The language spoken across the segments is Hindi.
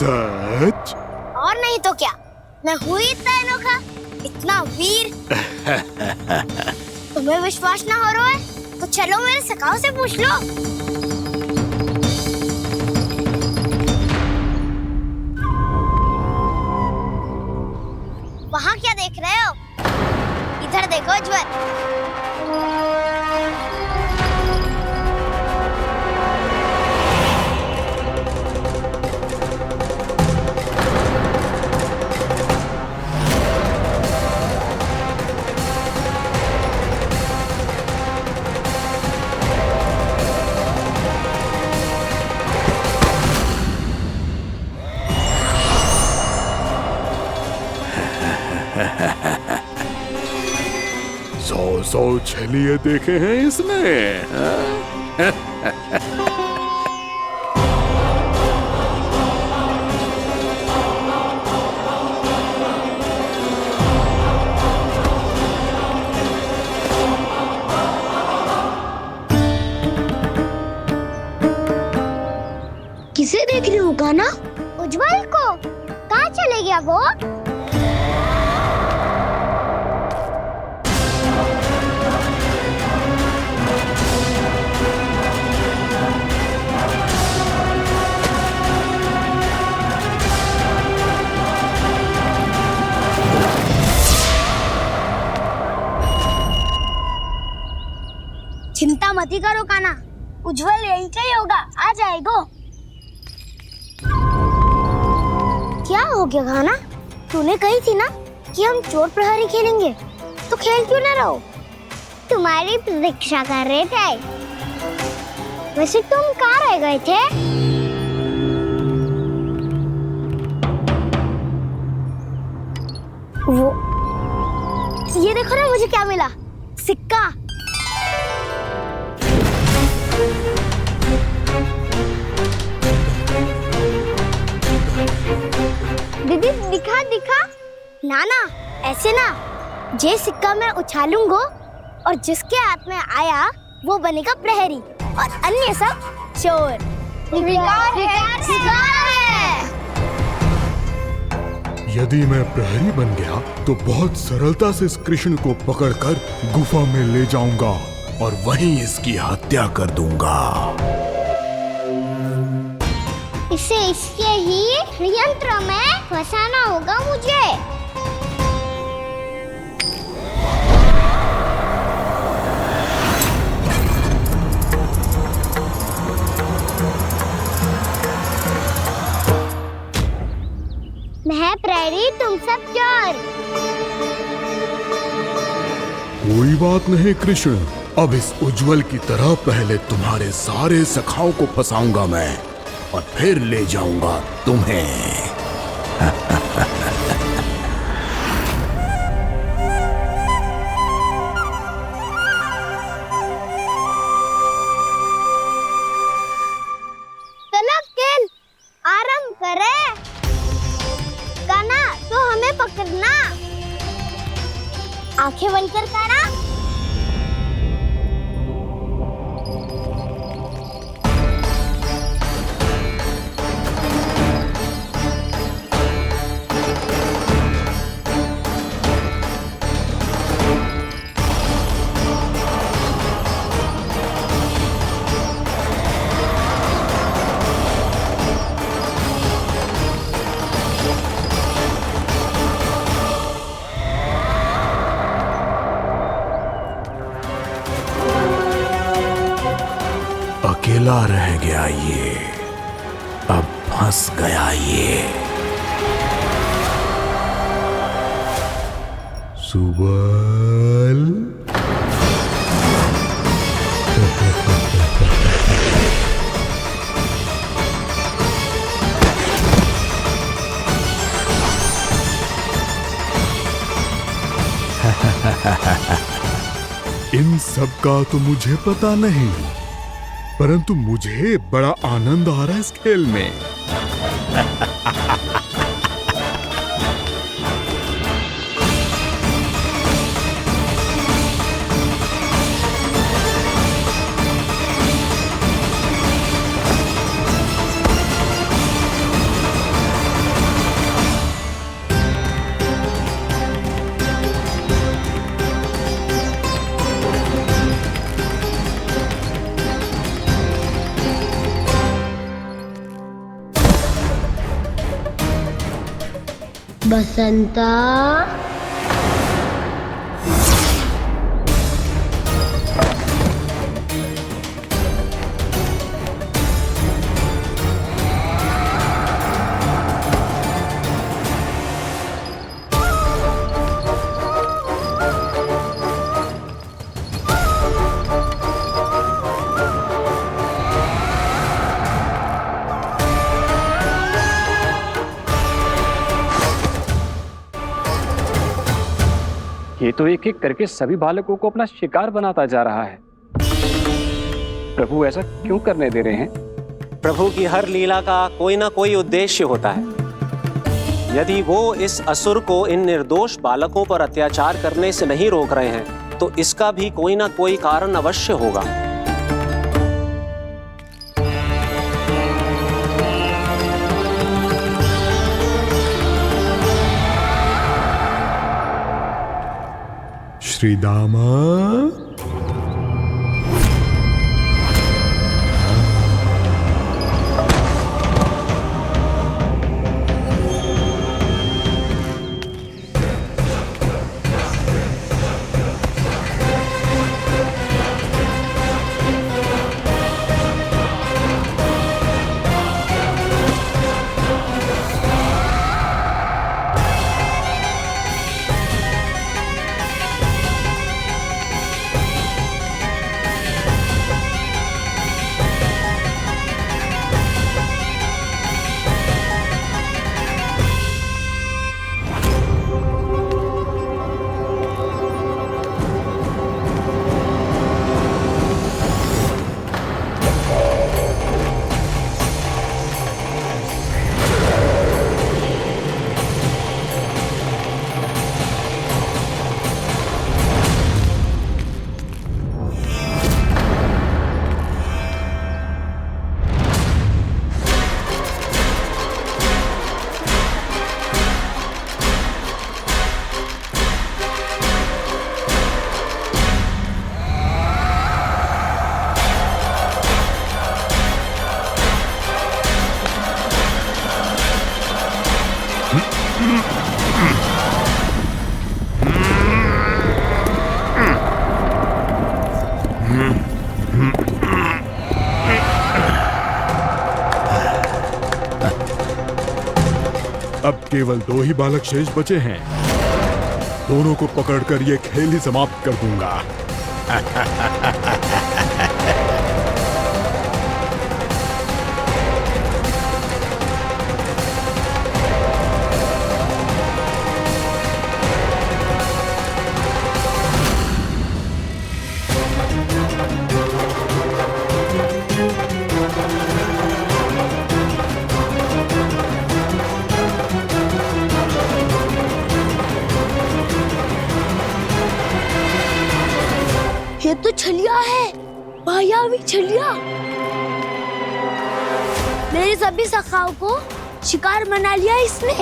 सच? और नहीं तो क्या, मैं हूँ ही इतना अनोखा, इतना वीर। तुम्हें विश्वास ना हो रहा है तो चलो मेरे सखाओं से पूछ लो। वहाँ क्या देख रहे हो? इधर देखो उज्जवल। सौ छलिए देखे हैं इसने। किसे देख रही हो गाना? उज्जवल को। कहाँ चले गया वो? चिंता मत ही करो काना, उज्जवल यहीं का ही होगा, आ जाएगा। क्या हो गया गाना? तूने कही थी ना कि हम चोर प्रहरी खेलेंगे, तो खेल क्यों ना रहो? तुम्हारी प्रतीक्षा कर रहे थे। वैसे तुम कहाँ रह गए थे? वो ये देखो ना, मुझे क्या मिला? सिक्का। दीदी दिखा दिखा। ना ना, ऐसे ना। जे सिक्का मैं उछालूंगा और जिसके हाथ में आया वो बनेगा प्रहरी और अन्य सब चोर। स्वीकार है। यदि मैं प्रहरी बन गया तो बहुत सरलता से इस कृष्ण को पकड़कर गुफा में ले जाऊंगा और वहीं इसकी हत्या कर दूंगा। इसे इसके ही यंत्र में फंसाना होगा मुझे। मैं प्रहरी, तुम सब चोर। कोई बात नहीं कृष्ण, अब इस उज्जवल की तरह पहले तुम्हारे सारे सखाओं को फंसाऊंगा मैं और फिर ले जाऊंगा तुम्हें। चलो खेल आरंभ करें। गाना तो हमें पकड़ना। आंखें बंद कर गाना। अकेला रह गया ये, अब फंस गया ये। सुबल। इन सब का तो मुझे पता नहीं, परंतु मुझे बड़ा आनंद आ रहा है इस खेल में। बसंता। ये तो एक एक करके सभी बालकों को अपना शिकार बनाता जा रहा है। प्रभु ऐसा क्यों करने दे रहे हैं? प्रभु की हर लीला का कोई ना कोई उद्देश्य होता है। यदि वो इस असुर को इन निर्दोष बालकों पर अत्याचार करने से नहीं रोक रहे हैं तो इसका भी कोई ना कोई कारण अवश्य होगा। श्री दामा, अब केवल 2 ही बालक शेष बचे हैं। दोनों को पकड़कर ये खेल ही समाप्त कर दूंगा। ये तो छलिया है, मायावी छलिया। मेरे सभी सखाओं को शिकार बना लिया इसने।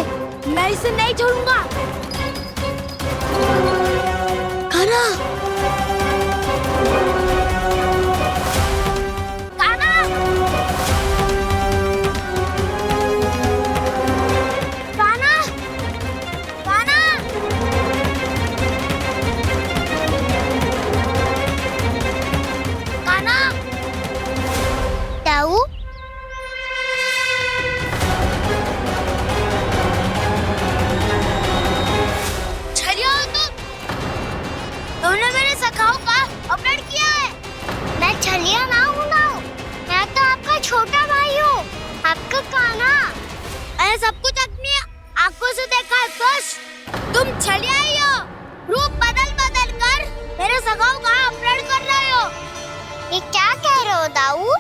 मैं इसे नहीं छोड़ूंगा। कान्हा, कान्हा, कान्हा, कान्हा। कान्हा, ताऊ, छलिया हो तुम। तुमने मेरे सखाओं का अपहरण किया है। मैं छलिया ना हूँ ना, मैं तो आपका छोटा भाई हूँ, आपका कान्हा। मैंने सब कुछ अपनी आंखों से देखा है। बस तुम छलिया ही हो। रूप बदल बदल कर मेरे सखाओं का अपहरण कर रहे हो। ये क्या कह रहे हो दाऊ?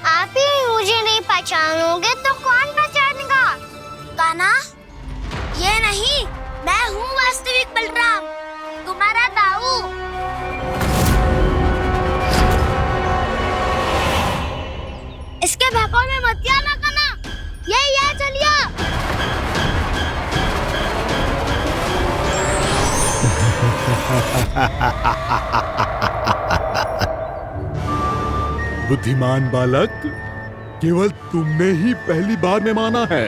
आप ही मुझे नहीं पहचानोगे तो कौन पहचानेगा? कान्हा, ये नहीं, मैं हूँ वास्तविक बलराम, तुम्हारा दाऊ। इसके भौकाल में मत आना कान्हा, यही है चलिया। बुद्धिमान बालक, केवल तुमने ही पहली बार में माना है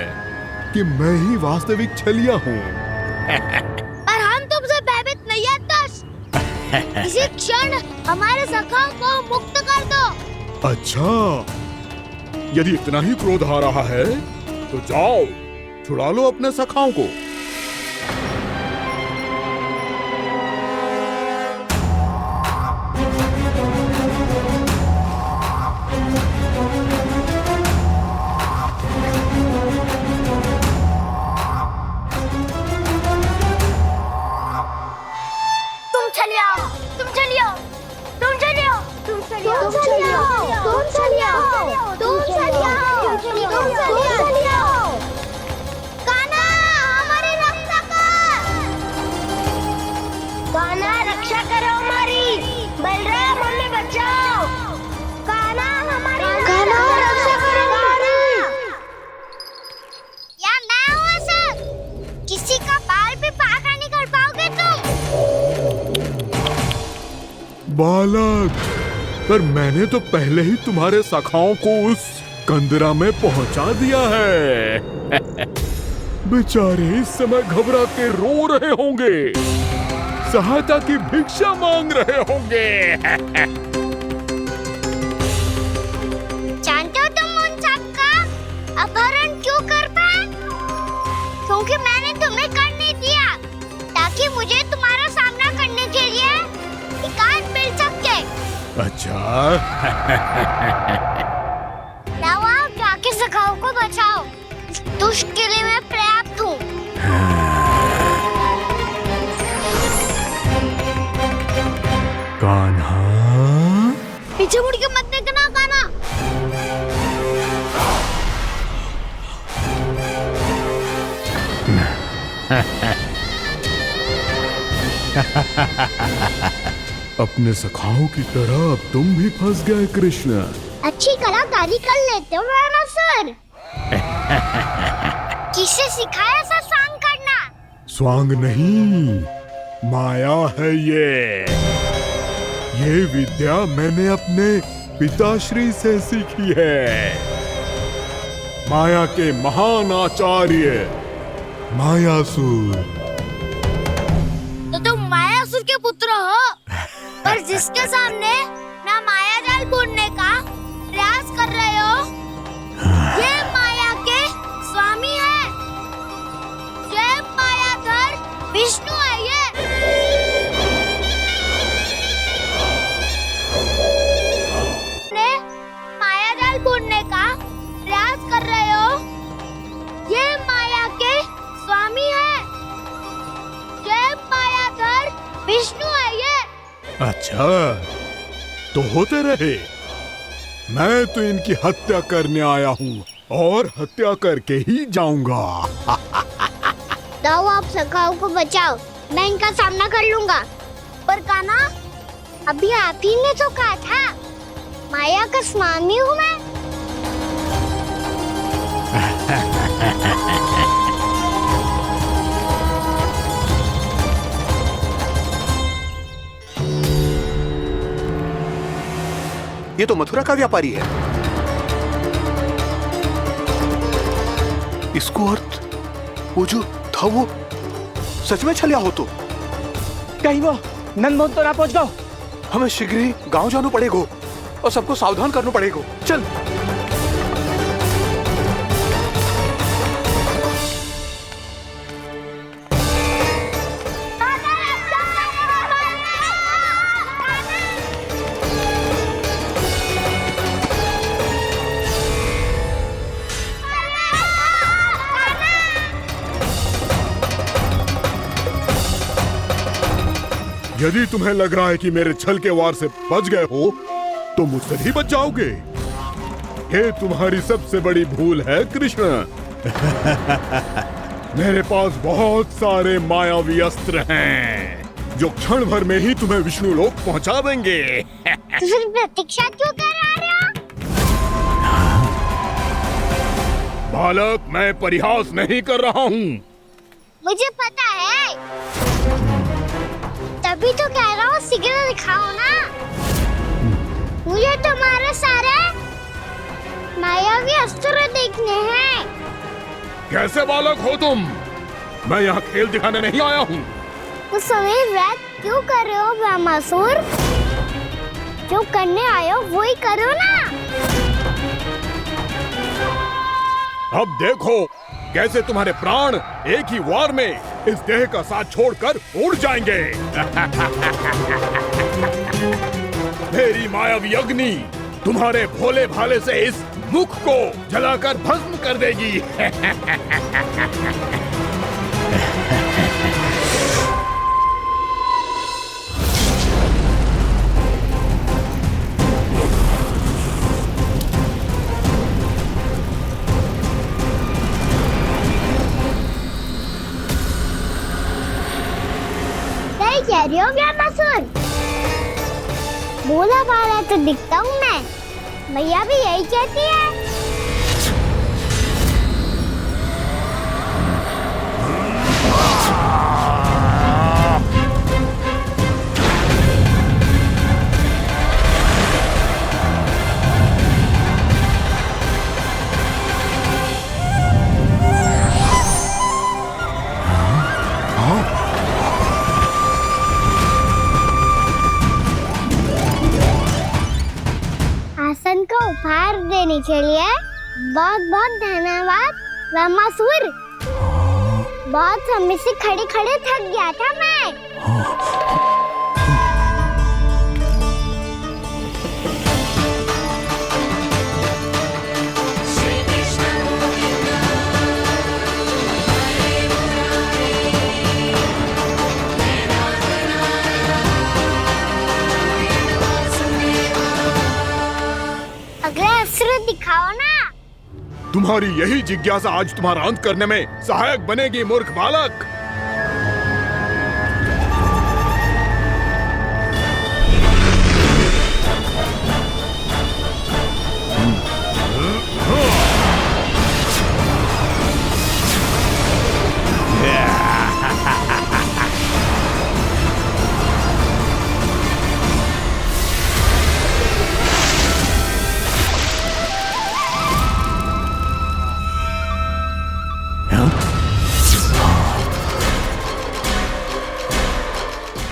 कि मैं ही वास्तविक छलिया हूँ। पर हम तुमसे भयभीत नहीं है दस। इसी क्षण हमारे सखाओं को मुक्त कर दो। अच्छा, यदि इतना ही क्रोध आ रहा है तो जाओ, छुड़ा लो अपने सखाओं को। बालक, पर मैंने तो पहले ही तुम्हारे सखाओं को उस कंदरा में पहुंचा दिया है। बेचारे इस समय घबरा के रो रहे होंगे, सहायता की भिक्षा मांग रहे होंगे। जानते हो तुम उन सबका अपहरण क्यों कर पाए? क्योंकि मैंने तुम्हें कर नहीं दिया, ताकि मुझे तुम्हारा सामना करने के लिए एकांत मिल सके। अच्छा। जाओ, आप जाके सखाओं को बचाओ। इस दुष्ट के लिए मैं पर्याप्त हूँ। कान्हा, पीछे मुड़ के मत देखना कान्हा। अपने सखाओं की तरह अब तुम भी फंस गए कृष्ण। अच्छी कलाकारी कर लेते हो रावणासुर। किससे सिखाया ऐसा स्वांग करना? स्वांग नहीं, माया है ये विद्या मैंने अपने पिताश्री से सीखी है। माया के महान आचार्य मायासुर। तो तुम मायासुर के पुत्र हो, पर जिसके सामने ना माया जाल बुनने का प्रयास कर रहे हो, ये माया के स्वामी है। ये मायाधर विष्णु है। ये ने माया जाल बुनने का प्रयास कर रहे हो, ये माया के स्वामी है। ये मायाधर विष्णु है। ये अच्छा, तो होते रहे। मैं तो इनकी हत्या करने आया हूँ और हत्या करके ही जाऊंगा। जाओ, आप सखाओं को बचाओ, मैं इनका सामना कर लूंगा। पर कान्हा, अभी आप ही ने तो कहा था माया का स्वामी हूँ मैं। ये तो मथुरा का व्यापारी है। इसको अर्थ वो जो था वो सच में छलिया हो तो कहीं वो नंदमोहन तो ना पहुंच गओ। हमें शीघ्र ही गांव जाना पड़ेगा और सबको सावधान करना पड़ेगा। चल। यदि तुम्हें लग रहा है कि मेरे छल के वार से बच गए हो, तो मुझसे भी बच जाओगे। ये तुम्हारी सबसे बड़ी भूल है कृष्ण। मेरे पास बहुत सारे मायावी अस्त्र हैं, जो क्षण भर में ही तुम्हें विष्णु लोक पहुंचा देंगे। तो फिर प्रतीक्षा क्यों कर रहे हो? बालक, मैं परिहास नहीं कर रहा हूँ। मुझे पता है, तभी तो कह रहा हूँ शीघ्र दिखाओ ना। मुझे तुम्हारे सारे मायावी अस्त्र देखने हैं। कैसे बालक हो तुम? मैं यहाँ खेल दिखाने नहीं आया हूँ। तो समीर वैद क्यों कर रहे हो ब्रह्मासुर? जो करने आए हो वो ही करो ना। अब देखो कैसे तुम्हारे प्राण एक ही वार में इस देह का साथ छोड़कर उड़ जाएंगे। मेरी मायावी अग्नि तुम्हारे भोले भाले से इस मुख को जलाकर भस्म कर देगी। कह रही हो ब्रह्मासुर? भोला भाला तो दिखता हूँ मैं, मैया भी यही कहती है। आसन को उपहार देने के लिए बहुत बहुत धन्यवाद ब्रह्मासुर। बहुत समय से खड़े खड़े थक गया था मैं। अगला अस्त्र दिखाओ ना। तुम्हारी यही जिज्ञासा आज तुम्हारा अंत करने में सहायक बनेगी मूर्ख बालक।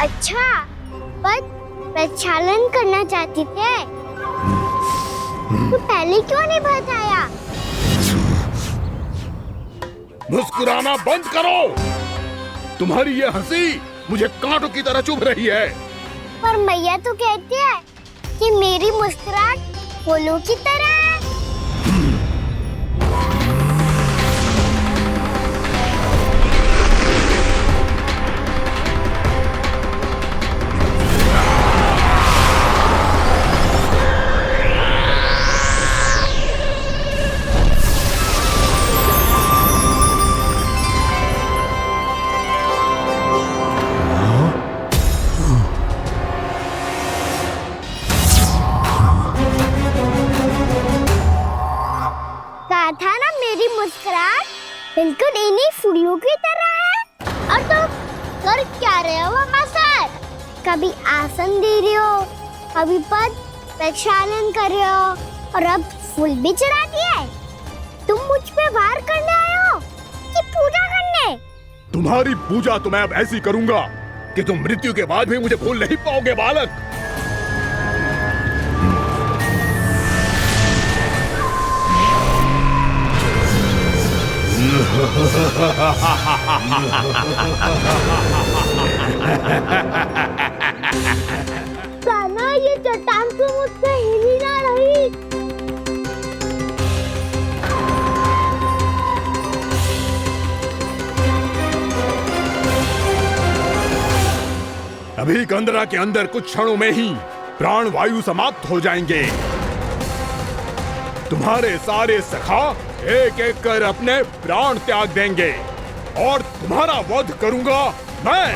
अच्छा, पर प्रक्षालन करना चाहती थे तो पहले क्यों नहीं बताया? मुस्कुराना बंद करो। तुम्हारी ये हंसी मुझे कांटों की तरह चुभ रही है। पर मैया तो कहती है कि मेरी मुस्कुराहट फूलों की तरह है। था ना मेरी मुस्कुराहट बिल्कुल इन्हीं फूलों की तरह है। और तुम कर क्या रहे हो ब्रह्मासुर? कभी आसन दे रहे हो, कभी पद प्रक्षालन कर रहे हो और अब फूल भी चढ़ा दिए। तुम मुझ पे वार करने आए हो कि पूजा करने? तुम्हारी पूजा तो मैं अब ऐसी करूंगा कि तुम मृत्यु के बाद भी मुझे भूल नहीं पाओगे बालक। साना, ये चट्टान तो मुझसे हिल ही ना रही। अभी कंदरा के अंदर कुछ क्षणों में ही प्राण वायु समाप्त हो जाएंगे। तुम्हारे सारे सखा एक एक कर अपने प्राण त्याग देंगे और तुम्हारा वध करूंगा मैं।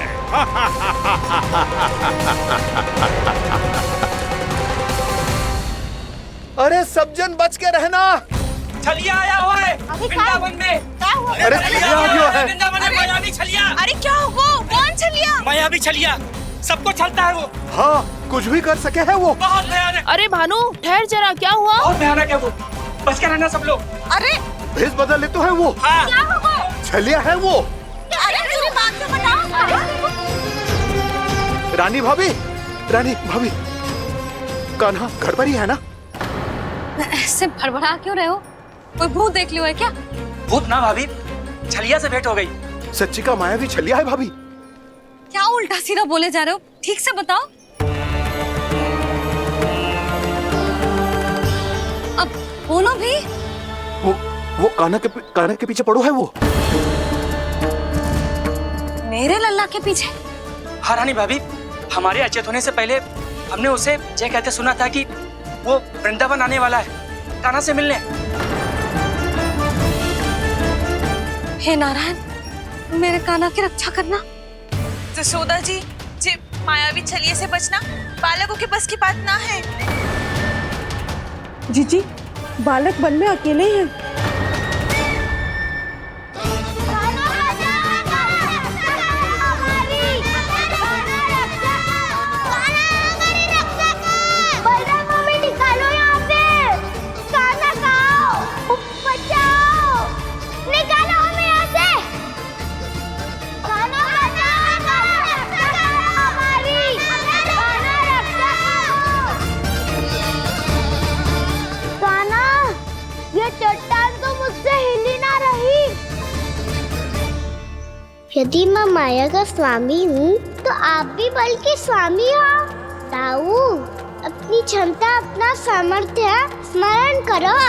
अरे सब जन बच के रहना। छलिया आया हुआ है वृंदावन में। अरे छलिया आ गया है। वृंदावन में मायावी छलिया। अरे क्या हुआ? कौन छलिया? मायावी छलिया, सबको छलता है वो। हाँ, कुछ भी कर सके है वो। बहुत भयानक। अरे भानु ठहर जरा, क्या हुआ? बहुत भयानक है वो, बच के रहना सब लोग। अरे भेष बदल ले तो है वो। क्या होगा? छलिया है वो। अरे मुझे बात तो बताओ। रानी भाभी, रानी भाभी, कान्हा घर पर ही है ना? ऐसे भड़बड़ा क्यों रहे हो? कोई भूत देख लियो है क्या? भूत ना भाभी, छलिया से भेंट हो गई। सच्ची का माया भी छलिया है भाभी। क्या उल्टा सीधा बोले जा रहे हो? ठीक से बताओ। अब बोलो भी। वो कान्हा के पीछे पड़ो है वो। मेरे लल्ला के पीछे? हाँ रानी भाभी, हमारे अचेत होने से पहले हमने उसे ये कहते सुना था कि वो वृंदावन आने वाला है कान्हा से मिलने। हे नारायण, मेरे कान्हा की रक्षा करना। जसोदा जी, जे मायावी छलिए से बचना बालकों के बस की बात ना है। जीजी, बालक वन में अकेले हैं। यदि मैं माया का स्वामी हूँ तो आप भी बल के स्वामी हो। ताऊ, अपनी क्षमता, अपना सामर्थ्य स्मरण करो।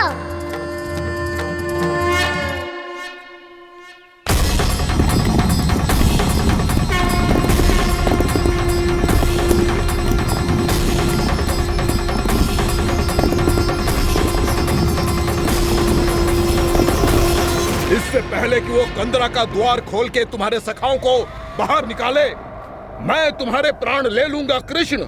इससे पहले कि वो कंदरा का द्वार खोल के तुम्हारे सखाओं को बाहर निकाले, मैं तुम्हारे प्राण ले लूंगा कृष्ण।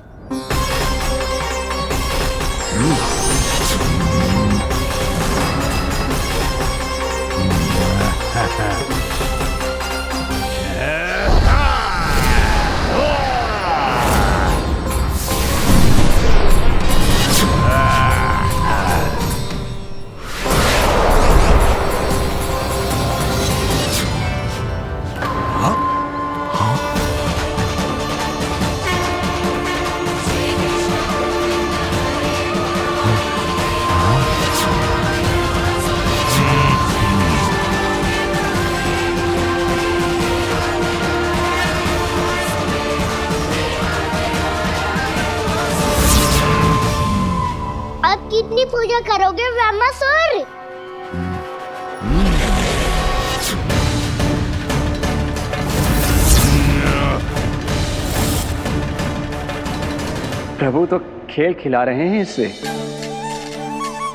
कितनी पूजा करोगे ब्रह्मासुर? प्रभु तो खेल खिला रहे हैं इससे,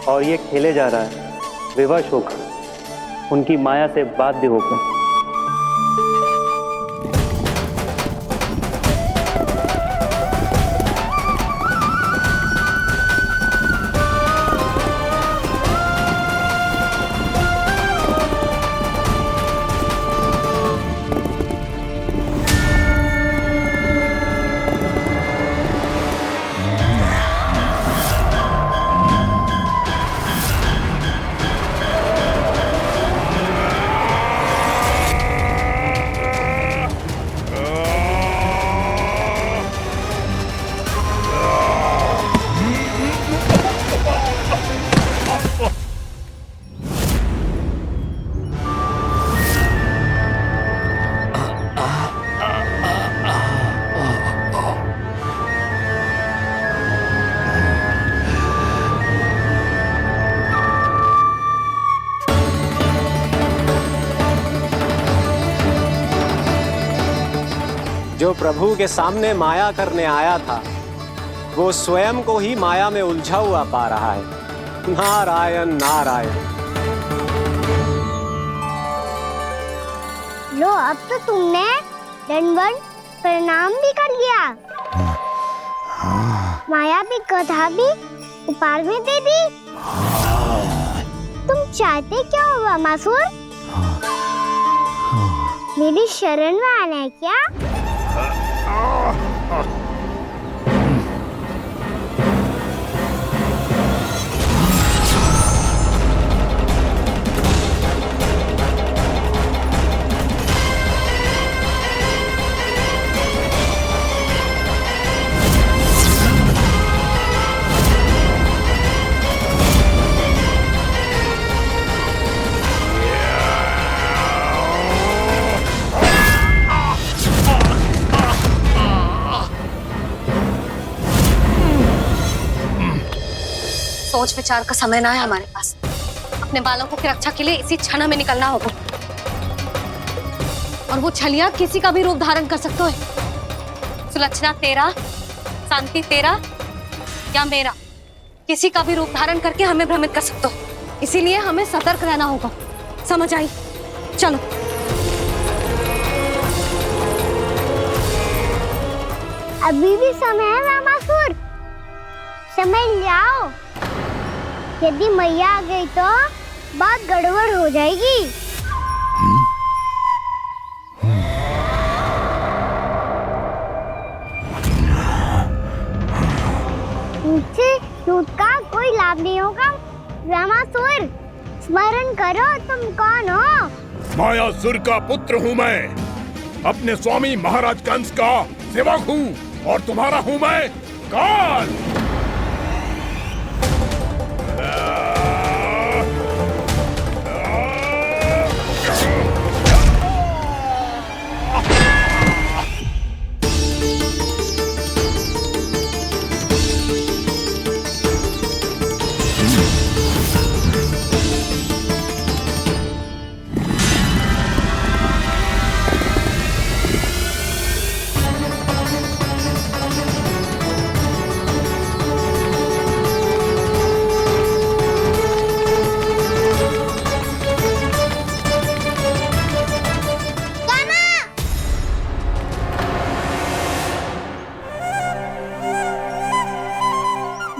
और ये खेले जा रहा है विवश होकर, उनकी माया से बाध्य होकर। जो प्रभु के सामने माया करने आया था, वो स्वयं को ही माया में उलझा हुआ पा रहा है। नारायण नारायण। लो, अब तो तुमने दंडवत प्रणाम भी कर लिया, माया भी गधा भी उपहार में दे दी। तुम चाहते क्या हो ब्रह्मासुर? मेरी शरण में आना है क्या? सोच विचार का समय ना है हमारे पास। अपने बालकों की रक्षा के लिए इसी क्षण हमें निकलना होगा। और वो छलिया किसी का भी रूप धारण कर सकते हो। सुलक्षणा तेरा, शांति तेरा या मेरा, किसी का भी रूप धारण करके हमें भ्रमित कर सकते हो। इसीलिए हमें सतर्क रहना होगा। समझ आई? चलो। अभी भी समय है रामासुर, समय लाओ। यदि मैया आ गई तो बात गड़बड़ हो जाएगी। मुझसे झूठ का कोई लाभ नहीं होगा। रामासुर, स्मरण करो तुम कौन हो। मायासुर का पुत्र हूँ मैं, अपने स्वामी महाराज कंस का सेवक हूँ, और तुम्हारा हूँ मैं काल।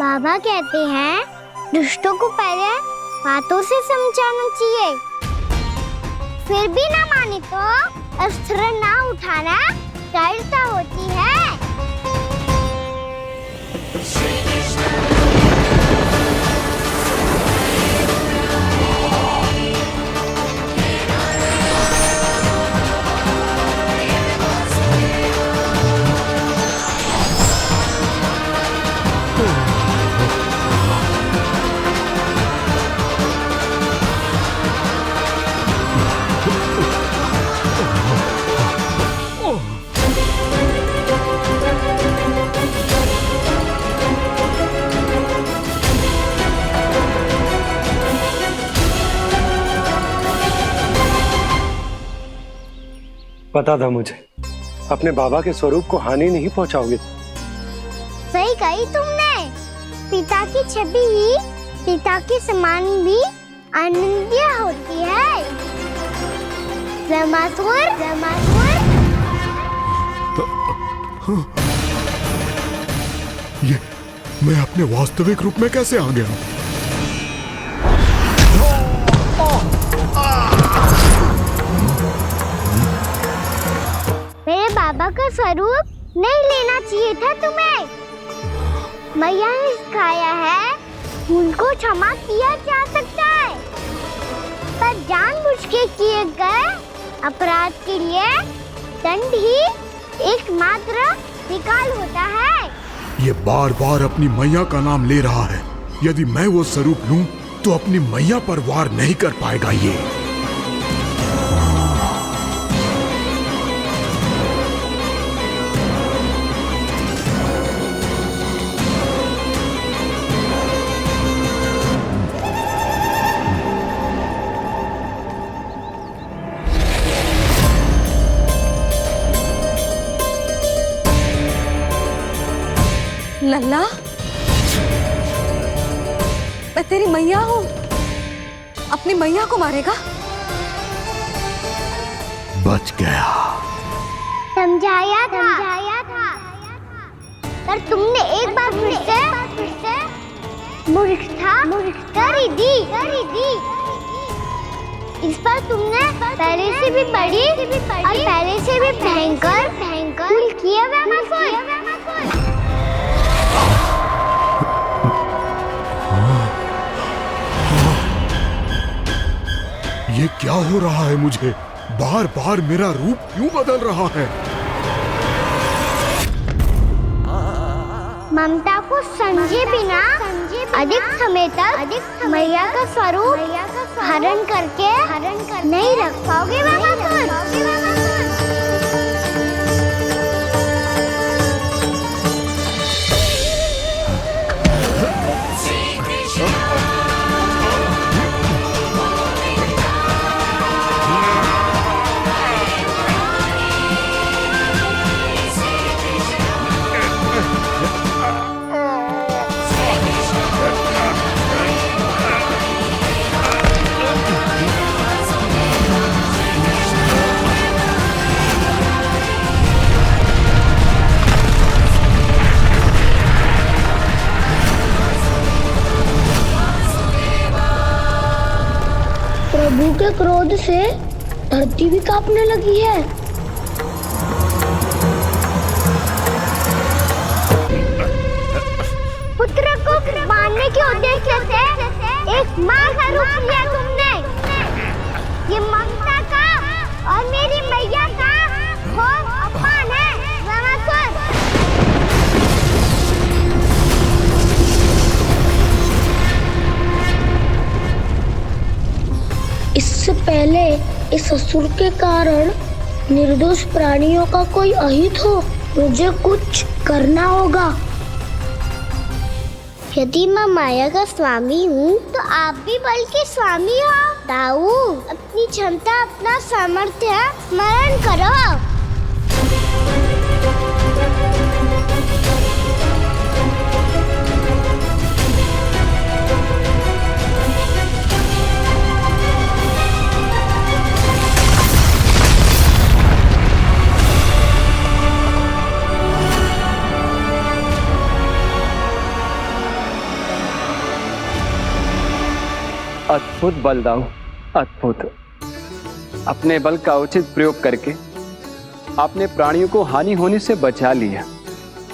बाबा कहते हैं दुष्टों को पहले बातों से समझाना चाहिए, फिर भी ना माने तो अस्त्र ना उठाना कायरता होती है। पता था मुझे, अपने बाबा के स्वरूप को हानि नहीं पहुंचाओगे। सही कही तुमने। पिता की छवि ही पिता के समान भी आनंदीय होती है। रामासुर, रामासुर। ये मैं अपने वास्तविक रूप में कैसे आ गया? मेरे बाबा का स्वरूप नहीं लेना चाहिए था तुम्हें। मैया ने सिखाया है भूल को क्षमा किया जा सकता है, पर जानबूझ के किए गए अपराध के लिए दंड ही एकमात्र निकाल होता है। ये बार बार अपनी मैया का नाम ले रहा है। यदि मैं वो स्वरूप लूं तो अपनी मैया पर वार नहीं कर पाएगा ये। लल्ला, मैं तेरी मैया हूँ, अपनी मैया को मारेगा? बच गया। समझाया था, पर तुमने एक बार फिर से मूर्खता कर ही दी। इस पर तुमने पहले से भी बड़ी और पहले से भी भयंकर भूल किया रामासुर। ये क्या हो रहा है मुझे? बार बार मेरा रूप क्यों बदल रहा है? ममता को समझे बिना अधिक समय तक मैया का स्वरूप हरण करके नहीं रख पाओगे रामासुर। प्रभु के क्रोध से धरती भी कांपने लगी है। पुत्र को मारने के उद्देश्य से एक माँ का रूप लिया तुमने। ये ममता का और मेरी मैया का घोर अपमान है रामासुर। इससे पहले इस असुर के कारण निर्दोष प्राणियों का कोई अहित हो, मुझे कुछ करना होगा। यदि मैं माया का स्वामी हूँ तो आप भी बल के स्वामी हो। दाऊ, अपनी क्षमता, अपना सामर्थ्य स्मरण करो। अद्भुत बलदाऊ, अद्भुत। अपने बल का उचित प्रयोग करके आपने प्राणियों को हानि होने से बचा लिया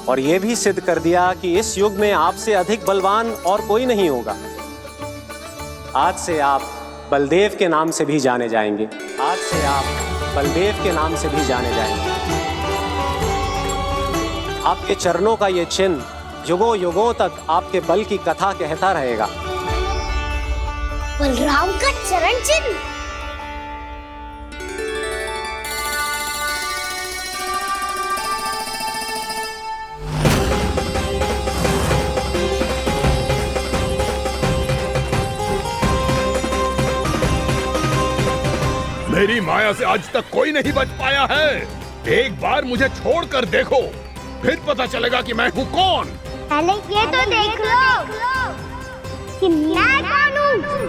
और यह भी सिद्ध कर दिया कि इस युग में आपसे अधिक बलवान और कोई नहीं होगा। आज से आप बलदेव के नाम से भी जाने जाएंगे। आज से आप बलदेव के नाम से भी जाने जाएंगे। आपके चरणों का ये चिन्ह युगों युगों तक आपके बल की कथा कहता रहेगा। बलराम का चरण चिन्ह। मेरी माया से आज तक कोई नहीं बच पाया है। एक बार मुझे छोड़कर देखो, फिर पता चलेगा कि मैं हूँ कौन। पहले ये तो देख लो कि मैं कौन हूँ।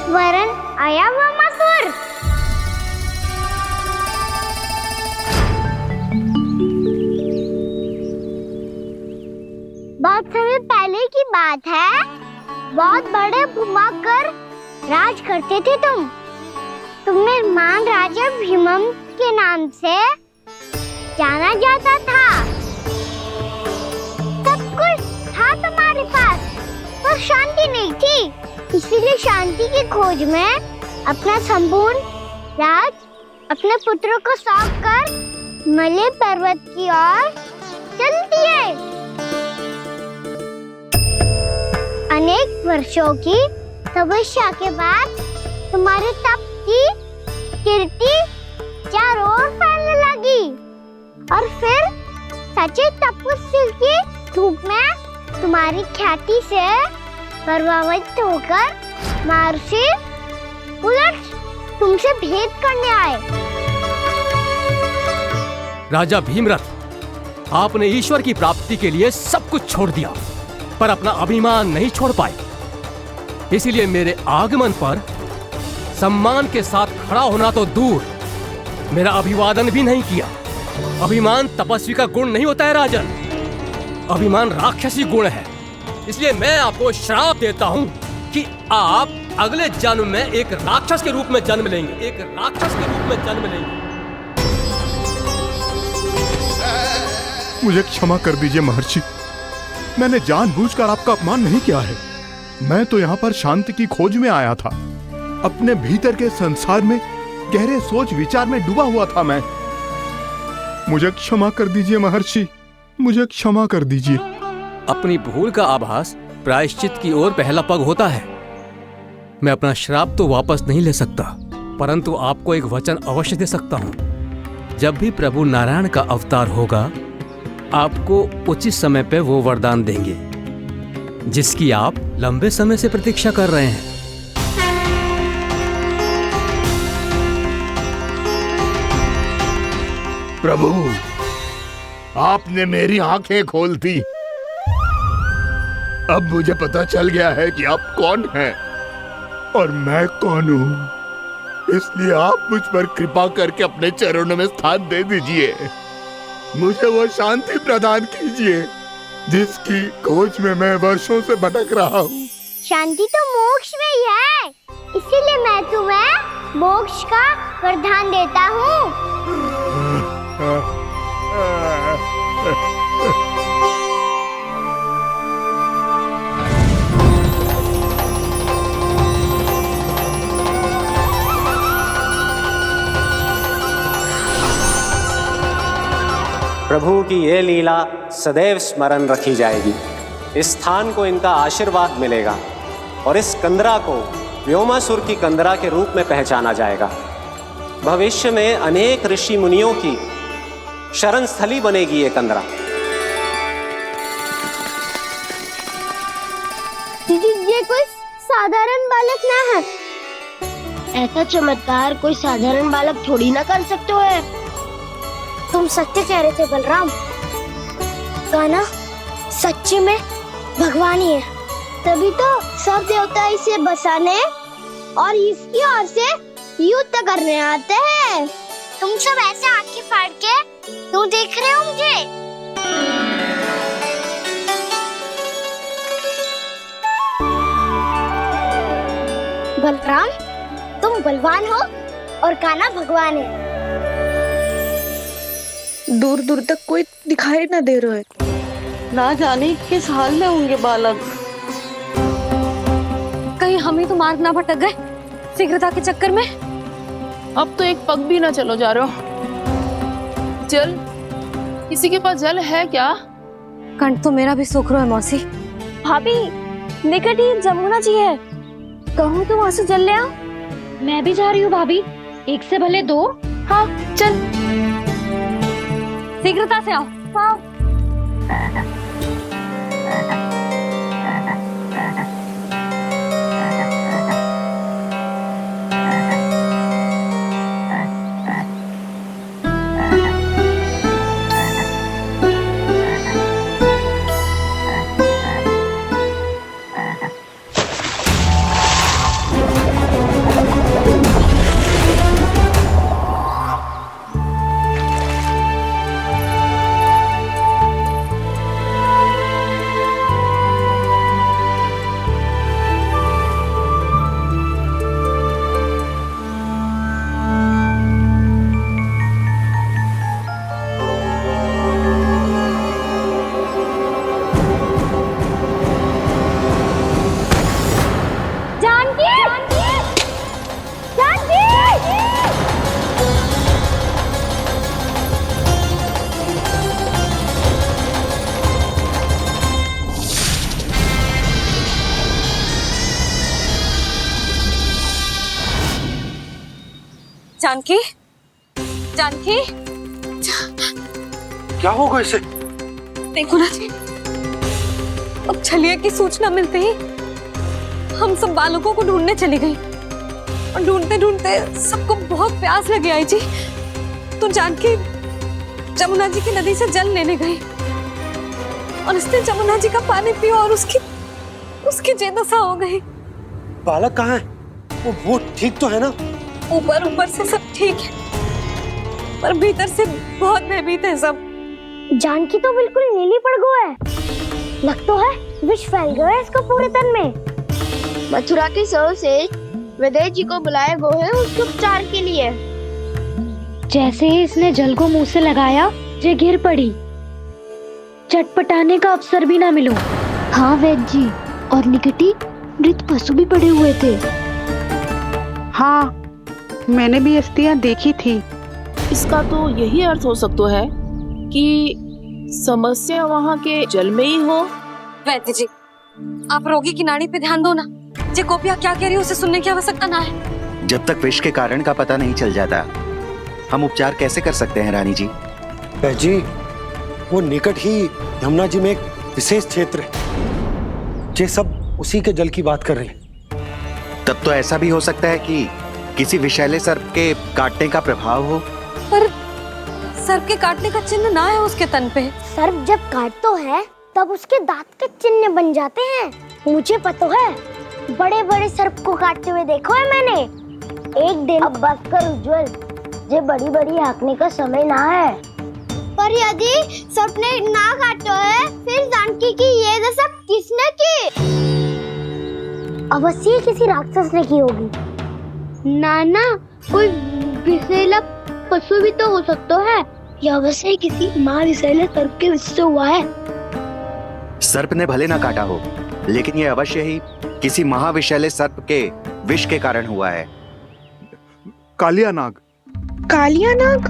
वरन आया वामासुर। बहुत समय पहले की बात है। बहुत बड़े भूमाकर राज करते थे तुम्हें मान राजा भीमम के नाम से जाना जाता था। सब कुछ था तुम्हारे पास, पर शांति नहीं थी। इसीलिए शांति की खोज में अपना संपूर्ण राज अपने पुत्रों को सौंप कर हिमालय पर्वत की ओर चल दिए। अनेक वर्षों की तपस्या के बाद तुम्हारे तप की कीर्ति चारों ओर फैलने लगी और फिर सच्चे तपस्वी की धूप में तुम्हारी ख्याति से प्रभावित होकर महर्षि उलट तुमसे भेंट करने आए। राजा भीमरथ, आपने ईश्वर की प्राप्ति के लिए सब कुछ छोड़ दिया, पर अपना अभिमान नहीं छोड़ पाए। इसीलिए मेरे आगमन पर सम्मान के साथ खड़ा होना तो दूर, मेरा अभिवादन भी नहीं किया। अभिमान तपस्वी का गुण नहीं होता है राजन, अभिमान राक्षसी गुण है। इसलिए मैं आपको श्राप देता हूं कि आप अगले जन्म में एक राक्षस के रूप में जन्म लेंगे, एक राक्षस के रूप में जन्म लेंगे। मुझे क्षमा कर दीजिए महर्षि। मैंने जानबूझकर आपका अपमान नहीं किया है। मैं तो यहाँ पर शांति की खोज में आया था। अपने भीतर के संसार में गहरे सोच विचार में डूबा हुआ था मैं। मुझे क्षमा कर दीजिए महर्षि, मुझे क्षमा कर दीजिए। अपनी भूल का आभास प्रायश्चित की ओर पहला पग होता है। मैं अपना श्राप तो वापस नहीं ले सकता, परंतु आपको एक वचन अवश्य दे सकता हूं। जब भी प्रभु नारायण का अवतार होगा, आपको उचित समय पे वो वरदान देंगे जिसकी आप लंबे समय से प्रतीक्षा कर रहे हैं। प्रभु, आपने मेरी आंखें खोल दी। अब मुझे पता चल गया है कि आप कौन हैं और मैं कौन हूं। इसलिए आप मुझ पर कृपा करके अपने चरणों में स्थान दे दीजिए। मुझे वो शांति प्रदान कीजिए जिसकी खोज में मैं वर्षों से भटक रहा हूँ। शांति तो मोक्ष में ही है, इसीलिए मैं तुम्हें मोक्ष का वरदान देता हूँ। प्रभु की ये लीला सदैव स्मरण रखी जाएगी। इस स्थान को इनका आशीर्वाद मिलेगा और इस कंदरा को व्योमासुर की कंदरा के रूप में पहचाना जाएगा। भविष्य में अनेक ऋषि मुनियों की शरण स्थली बनेगी ये कंदरा। दीदी, ये कोई साधारण बालक ना है। ऐसा चमत्कार कोई साधारण बालक थोड़ी ना कर सकते हो। तुम सत्य कह रहे थे बलराम। गाना सच्ची में भगवान ही है, तभी तो सब देवता इसे बसाने और इसकी ओर से युद्ध करने आते हैं। तुम सब ऐसे आंखें फाड़ के क्यों देख रहे हो मुझे? बलराम, तुम बलवान हो और कान्हा भगवान है। दूर दूर तक कोई दिखाई न दे रहा है। ना जाने किस हाल में होंगे बालक। कहीं हम ही तो मार्ग ना भटक गए शीघ्रता के चक्कर में। अब तो एक पग भी ना चलो जा रहे हो। जल, किसी के पास जल है क्या? कंठ तो मेरा भी सूख रहा है मौसी। भाभी, निकट ही जमुना जी है, कहूँ तो वहाँ से जल ले आओ। मैं भी जा रही हूँ भाभी, एक से भले दो। हाँ चल, शीघ्रता से आओ। हाँ। जानकी, जानकी, क्या होगा इसे? देखो ना जी, अब छलिया की सूचना मिलते ही हम सब बालकों को ढूंढने चली गई और ढूंढते ढूंढते सबको बहुत प्यास लगी आई जी। तो जानकी जमुना जी की नदी से जल लेने गई और उसने जमुना जी का पानी पिया और उसकी जेदशा हो गई। बालक कहाँ है? वो ठीक तो है ना? ऊपर ऊपर से सब ठीक है, पर भीतर से बहुत भयभीत है सब। जानकी तो बिल्कुल नीली पड़ गई है। लग तो है विष फैल गया है इसको पूरे तन में। मथुरा के सौ से विदेह जी को बुलाए गए हैं उसके उपचार के लिए। जैसे ही इसने जल को मुंह से लगाया, ये गिर पड़ी चटपटाने का अवसर भी ना मिलो। हाँ वैद्य जी, और निकटी मृत पशु भी पड़े हुए थे। हाँ, मैंने भी अस्थियां देखी थी। इसका तो यही अर्थ हो सकता है कि समस्या वहाँ के जल में ही हो। वैद्य जी, आप रोगी की नाड़ी पे ध्यान दो ना। जे गोपिया क्या कह रही है उसे सुनने की आवश्यकता ना है। जब तक विष के कारण का पता नहीं चल जाता, हम उपचार कैसे कर सकते हैं रानी जी? जी, वो निकट ही यमुना जी में एक विशेष क्षेत्र है। ये सब उसी के जल की बात कर रहे हैं। तब तो ऐसा भी हो सकता है कि किसी विषैले सर्प के काटने का प्रभाव हो। पर सर्प के काटने का चिन्ह ना है उसके तन पे। सर्प जब काटता है तब उसके दांत के चिन्ह बन जाते हैं। मुझे पता है, बड़े बड़े सर्प को काटते हुए देखो है मैंने। एक दिन अब बस कर उज्जवल, ये बड़ी बड़ी हाँकने का समय ना है। पर यदि सर्प ने ना काटा है, फिर जानकी की ये दशा किसने की? अवश्य किसी राक्षस ने की होगी। नाना, कोई विषैला पशु भी तो हो सकता है, या अवश्य किसी महाविषैले सर्प के विष से हुआ है। सर्प ने भले ना काटा हो, लेकिन यह अवश्य ही किसी महाविषैले सर्प के विष के कारण हुआ है। कालिया नाग। कालिया नाग?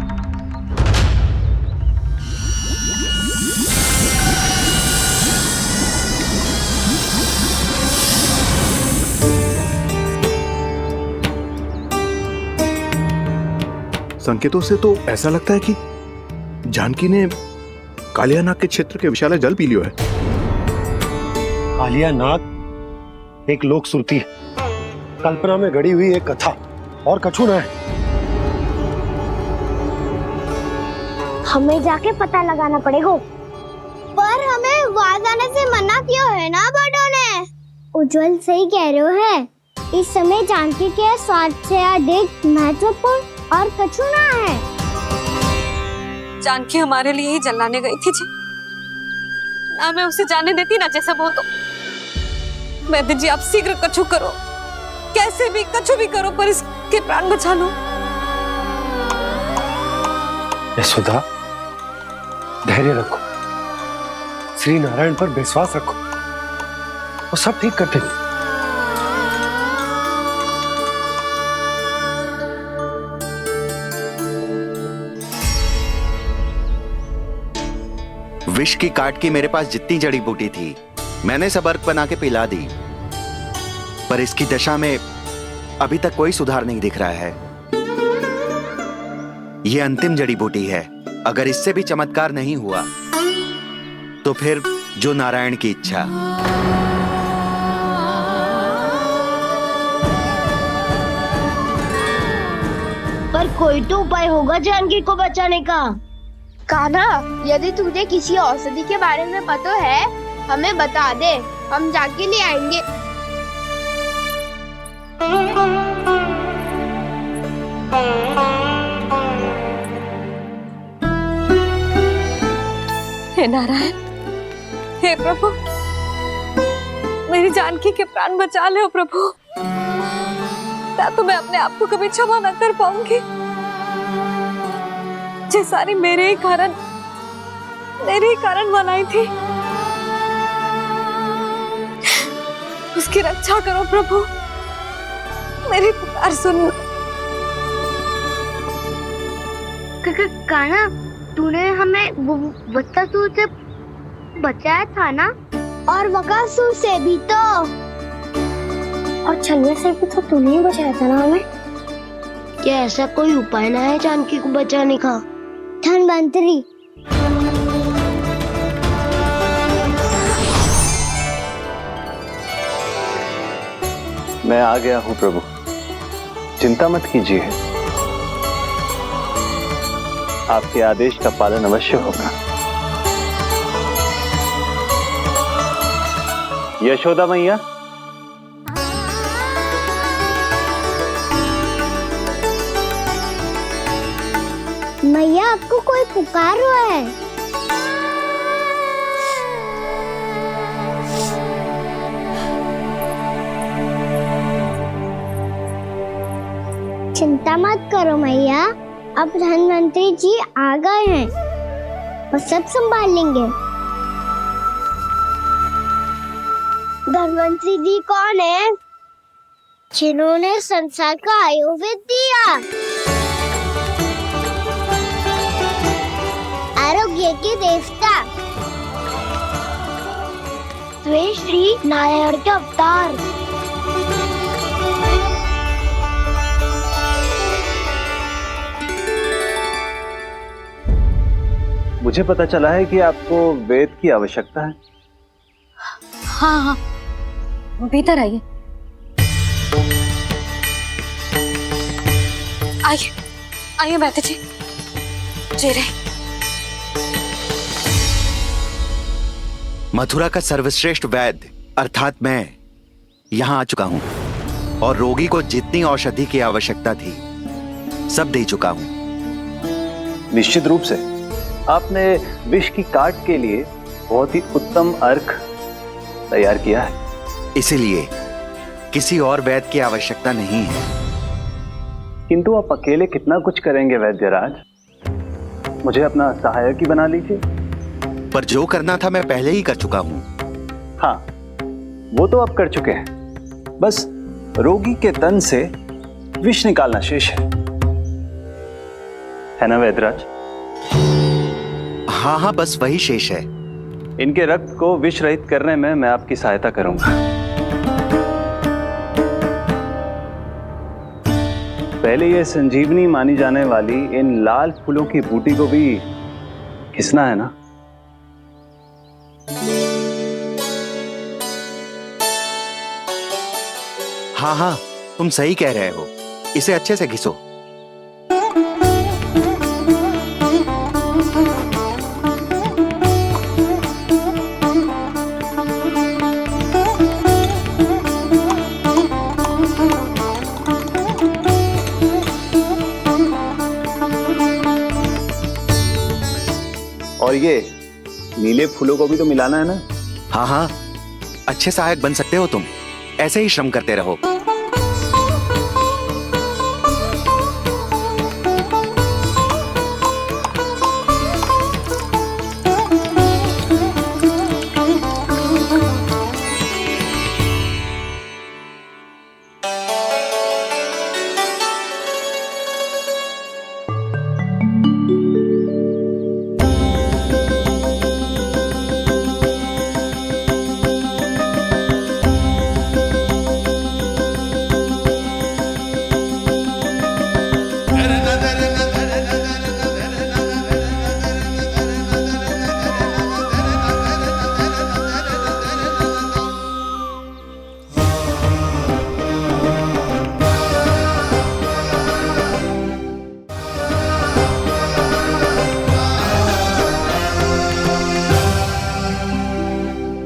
संकेतों से तो ऐसा लगता है कि जानकी ने कालिया नाग के क्षेत्र के विशाल जल पी लियो है। कालिया नाग एक लोक श्रुति है, कल्पना में गढ़ी हुई एक कथा, और कछु ना है। हमें जाके पता लगाना पड़ेगा। पर हमें वहां जाने से मना किया है ना बड़ों ने। उज्जवल सही कह रहे हो है। इस समय जानकी के स्वास्थ्य से अधिक महत्वपूर्ण और कछु ना है। जानकी हमारे लिए ही जलाने गई थी जी। ना मैं उसे जाने देती ना जैसा वो तो। वैद्य जी, आप शीघ्र कछु करो, कैसे भी कछु भी करो, पर इसके प्राण बचा लो। यशोदा, धैर्य रखो, श्री नारायण पर विश्वास रखो, वो सब ठीक कर देंगे। विष की काट की मेरे पास जितनी जड़ी बूटी थी, मैंने सब अर्क बना के पिला दी, पर इसकी दशा में अभी तक कोई सुधार नहीं दिख रहा है। यह अंतिम जड़ी बूटी है। अगर इससे भी चमत्कार नहीं हुआ, तो फिर जो नारायण की इच्छा। पर कोई तो उपाय होगा जानकी को बचाने का। कान्हा, यदि तुझे किसी औषधि के बारे में पता है, हमें बता दे, हम जाके ले आएंगे। हे नारायण, हे प्रभु, मेरी जानकी के प्राण बचा ले प्रभु। या तो मैं अपने आप को कभी क्षमा न कर पाऊंगी। ये सारी मेरे ही कारण बनाई थी। उसकी रक्षा करो प्रभु, मेरी पुकार सुनो। कान्हा, तूने हमें वत्सासुर से बचाया था ना? और बकासुर से भी तो, और छलवे से भी तो तूने ही बचाया था ना हमें। क्या ऐसा कोई उपाय ना है जानकी को बचाने का? धन्वंतरी, मैं आ गया हूं प्रभु, चिंता मत कीजिए, आपके आदेश का पालन अवश्य होगा। यशोदा मैया, मैया आपको कोई पुकार रहा है। चिंता मत करो मैया, अब धन्वंतरी जी आ गए हैं, वो सब संभाल लेंगे। धन्वंतरी जी कौन है? जिन्होंने संसार का आयुर्वेद दिया, आरोग्य के देवता, वे श्री नारायण के अवतार। मुझे पता चला है कि आपको वेद की आवश्यकता है। हाँ हाँ, भीतर आइए। आइए आइए बैठे जी। जी रहे। मथुरा का सर्वश्रेष्ठ वैद्य अर्थात मैं यहाँ आ चुका हूँ और रोगी को जितनी औषधि की आवश्यकता थी सब दे चुका हूँ। निश्चित रूप से आपने विष की काट के लिए बहुत ही उत्तम अर्क तैयार किया है। इसीलिए किसी और वैद्य की आवश्यकता नहीं है। किंतु आप अकेले कितना कुछ करेंगे वैद्यराज? मुझे अपना सहायक ही बना लीजिए। पर जो करना था मैं पहले ही कर चुका हूँ। हाँ, वो तो आप कर चुके हैं। बस रोगी के तन से विष निकालना शेष है ना वैद्यराज? हाँ हाँ, बस वही शेष है। इनके रक्त को विष रहित करने में मैं आपकी सहायता करूंगा। पहले ये संजीवनी मानी जाने वाली इन लाल फूलों की बूटी को भी घिसना है ना? हाँ हाँ, तुम सही कह रहे हो। इसे अच्छे से घिसो। और ये नीले फूलों को भी तो मिलाना है ना? हाँ हाँ, अच्छे सहायक बन सकते हो तुम। ऐसे ही श्रम करते रहो।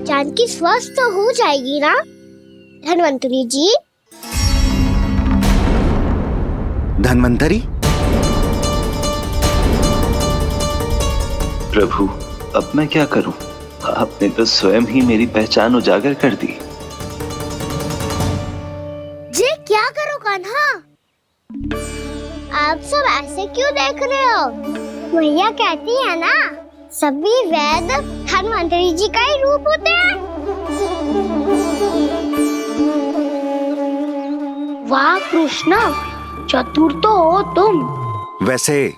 जानकी स्वस्थ तो हो जाएगी ना धन्वंतरी जी? धन्वंतरी? प्रभु, अब मैं क्या करूं? आपने तो स्वयं ही मेरी पहचान उजागर कर दी। जी क्या करो कान्हा? आप सब ऐसे क्यों देख रहे हो? भैया कहती है ना, सभी वैद्य धन्वंतरी जी का ही रूप होते हैं। वाह कृष्णा, चतुर तो हो तुम। वैसे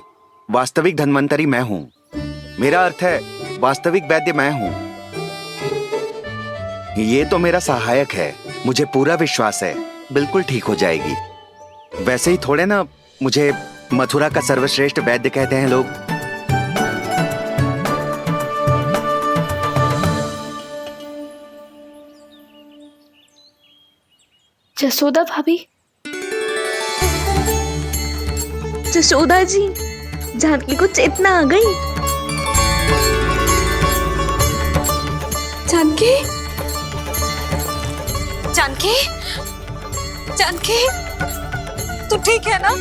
वास्तविक धन्वंतरी मैं हूँ। मेरा अर्थ है वास्तविक वैद्य मैं हूँ। ये तो मेरा सहायक है। मुझे पूरा विश्वास है बिल्कुल ठीक हो जाएगी। वैसे ही थोड़े ना मुझे मथुरा का सर्वश्रेष्ठ वैद्य कहते हैं लोग। जसोदा भाभी, जसोदा जी, जानकी को चेतना आ गई। जानकी, जानकी, जानकी, तू ठीक है ना?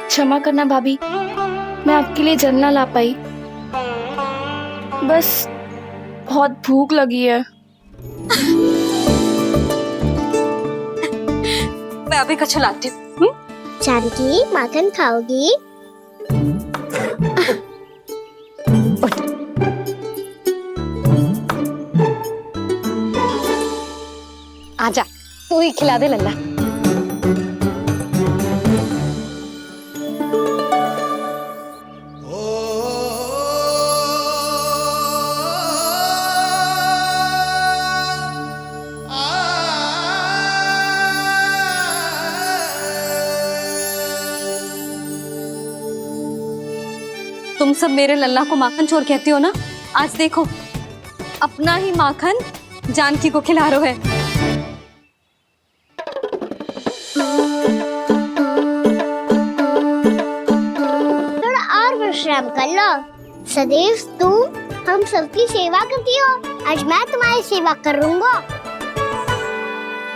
क्षमा करना भाभी, मैं आपके लिए जल ना ला पाई। बस बहुत भूख लगी है। मैं अभी कछु लाती हूँ। जानकी माखन खाओगी? ही खिला दे लल्ला। तुम सब मेरे लल्ला को माखन चोर कहती हो ना, आज देखो अपना ही माखन जानकी को खिला रहे है। थोड़ा और विश्राम कर लो। सदैव तुम हम सबकी सेवा करती हो, आज मैं तुम्हारी सेवा करूंगा।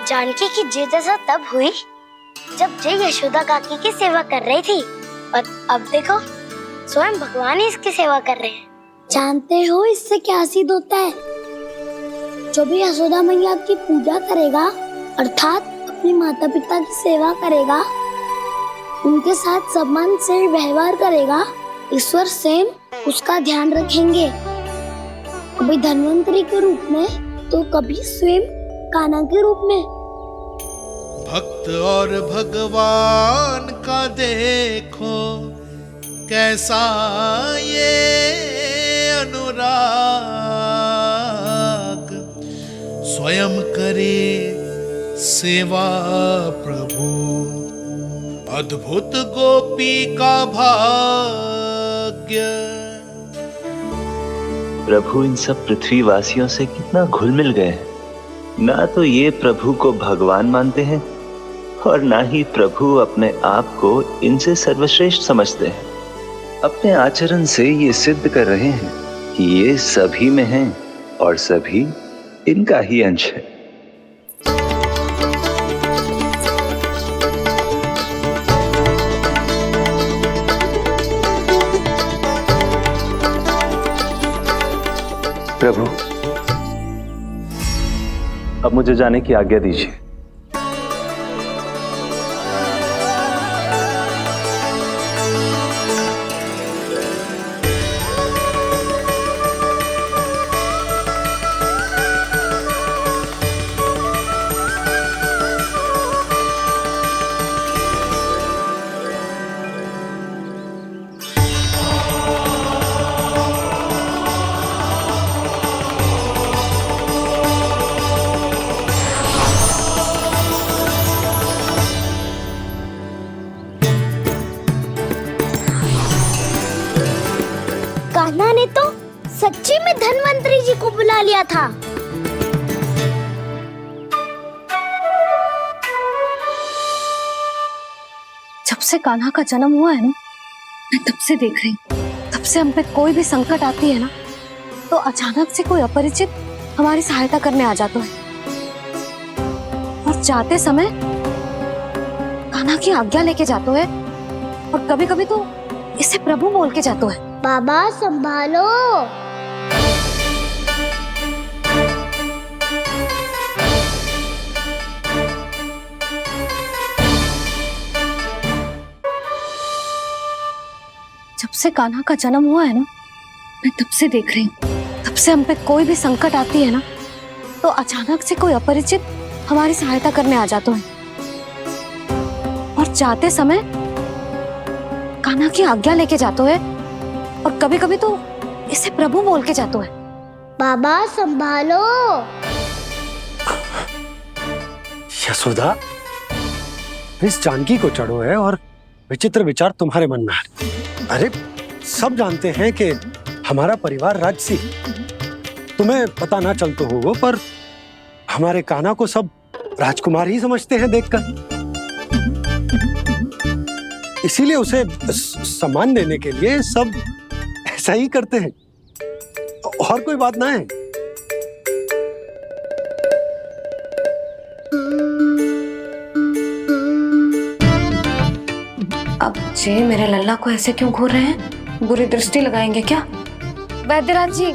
जानकी की जिज्ञासा तब हुई जब जय यशोदा काकी की सेवा कर रही थी, और अब देखो स्वयं भगवान ही इसकी सेवा कर रहे हैं। जानते हो इससे क्या सिद्ध होता है? जो भी यशोदा मैया की पूजा करेगा, अर्थात अपने माता पिता की सेवा करेगा, उनके साथ सम्मान से व्यवहार करेगा, ईश्वर स्वयं उसका ध्यान रखेंगे। कभी धन्वंतरी के रूप में तो कभी स्वयं कान्हा के रूप में। भक्त और भगवान का देखो कैसा ये अनुराग, स्वयं करे सेवा प्रभु, अद्भुत गोपी का भाग्य। प्रभु इन सब पृथ्वीवासियों से कितना घुल मिल गए हैं। ना तो ये प्रभु को भगवान मानते हैं और ना ही प्रभु अपने आप को इनसे सर्वश्रेष्ठ समझते हैं। अपने आचरण से ये सिद्ध कर रहे हैं कि ये सभी में हैं और सभी इनका ही अंश है। प्रभु, अब मुझे जाने की आज्ञा दीजिए। कान्हा ने तो सच्ची में धन्वंतरी जी को बुला लिया था। जब से कान्हा का जन्म हुआ है ना, मैं तब से देख रही हूँ, तब से हम पे कोई भी संकट आती है ना, तो अचानक से कोई अपरिचित हमारी सहायता करने आ जाता है, और जाते समय कान्हा की आज्ञा लेके जाते है, और कभी कभी तो इसे प्रभु बोल के जाते है। बाबा संभालो। जब से कान्हा का जन्म हुआ है ना, मैं तब से देख रही हूँ, तब से हम पे कोई भी संकट आती है ना, तो अचानक से कोई अपरिचित हमारी सहायता करने आ जाते हैं, और जाते समय कान्हा की आज्ञा लेके जाते हैं, और कभी कभी तो इसे प्रभु बोल के जाते हैं। बाबा संभालो। यशोदा, इस जानकी को चढ़ो है और विचित्र विचार तुम्हारे मन में है। अरे सब जानते हैं कि हमारा परिवार राजसी, तुम्हें पता ना चलते होगा, पर हमारे कान्हा को सब राजकुमार ही समझते हैं देखकर। इसीलिए उसे सम्मान देने के लिए सब ऐसा ही करते हैं, और कोई बात ना है। अब जे मेरे लल्ला को ऐसे क्यों घूर रहे हैं? बुरी दृष्टि लगाएंगे क्या? वैद्यराज जी,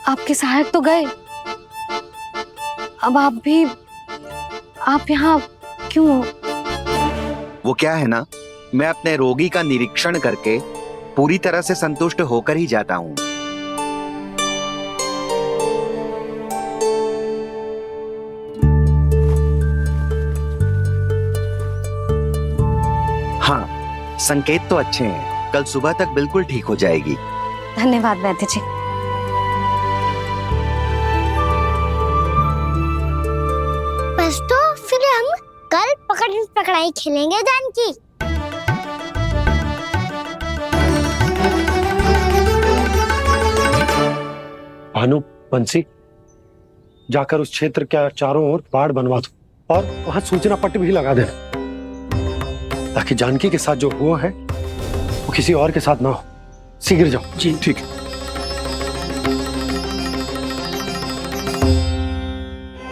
आपके सहायक तो गए, अब आप यहाँ क्यों? वो क्या है ना, मैं अपने रोगी का निरीक्षण करके पूरी तरह से संतुष्ट होकर ही जाता हूँ। संकेत तो अच्छे हैं, कल सुबह तक बिल्कुल ठीक हो जाएगी। धन्यवाद वैद्य जी। बस तो फिर हम कल पकड़न पकड़ाई खेलेंगे जानकी। भानु, बंसी, जाकर उस क्षेत्र के चारों ओर बाड़ बनवा दो और वहां सूचना पट्ट भी लगा देना, ताकि जानकी के साथ जो हुआ है वो किसी और के साथ ना हो। शीघ्र जाओ। जी ठीक है।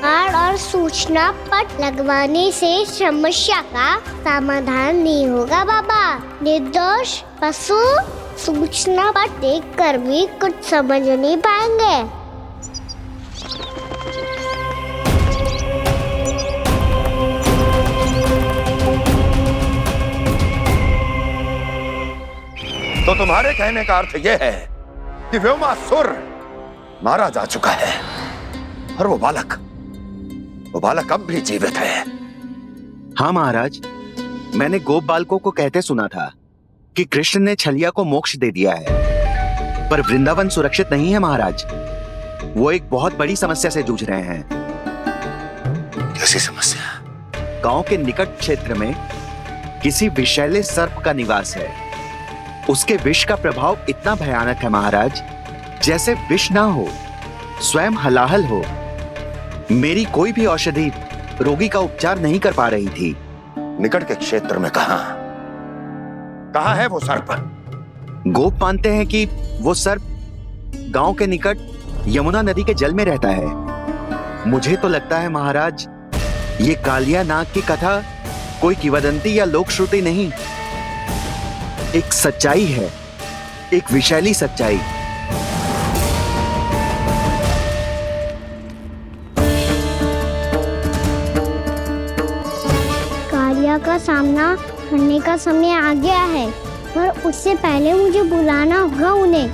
बाड़ और सूचना पट लगवाने से समस्या का समाधान नहीं होगा बाबा। निर्दोष पशु सूचना पट देखकर भी कुछ समझ नहीं पाएंगे। तो तुम्हारे कहने का अर्थ यह है कि व्योमासुर मारा जा चुका है और वो बालक अब भी जीवित है। हाँ महाराज, मैंने गोप बालकों को कहते सुना था कि कृष्ण ने छलिया को मोक्ष दे दिया है, पर वृंदावन सुरक्षित नहीं है महाराज। वो एक बहुत बड़ी समस्या से जूझ रहे हैं। कैसी समस्या? गांव के निकट क्षेत्र में किसी विषैले सर्प का निवास है। उसके विष का प्रभाव इतना भयानक है महाराज, जैसे विष ना हो, स्वयं हलाहल हो। मेरी कोई भी औषधि रोगी का उपचार नहीं कर पा रही थी। निकट के क्षेत्र में कहाँ है वो सर्प? गोप मानते हैं कि वो सर्प गांव के निकट यमुना नदी के जल में रहता है। मुझे तो लगता है महाराज, ये कालिया नाग की कथा कोई किंवदंती या लोक श्रुति नहीं, एक सच्चाई है, एक विषैली सच्चाई। कालिया का सामना करने का समय आ गया है, पर उससे पहले मुझे बुलाना होगा उन्हें।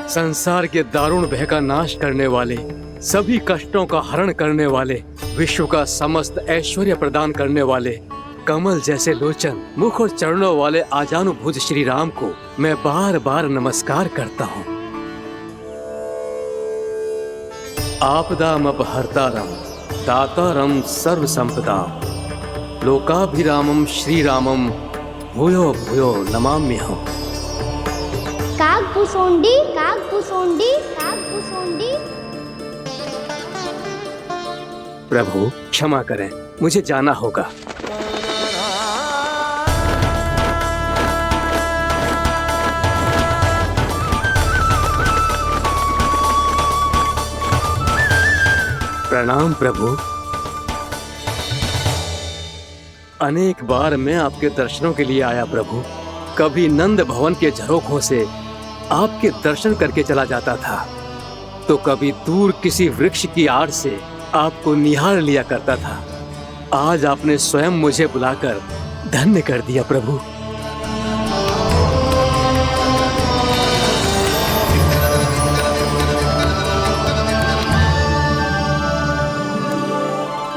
संसार के दारुण भय का नाश करने वाले, सभी कष्टों का हरण करने वाले, विश्व का समस्त ऐश्वर्य प्रदान करने वाले, कमल जैसे लोचन, मुख और चरणों वाले आजानुभूत श्री राम को मैं बार बार नमस्कार करता हूँ। आपदामपहर्तारं दातारं सर्व संपदाम लोकाभिरामं श्री रामम भूयो भूयो नमाम्यहम्। कागभूसोंडी कागभूसोंडी कागभूसोंडी। प्रभु क्षमा करें, मुझे जाना होगा। प्रणाम प्रभु। अनेक बार मैं आपके दर्शनों के लिए आया प्रभु। कभी नंद भवन के झरोखों से आपके दर्शन करके चला जाता था, तो कभी दूर किसी वृक्ष की आड़ से आपको निहार लिया करता था। आज आपने स्वयं मुझे बुलाकर धन्य कर दिया प्रभु।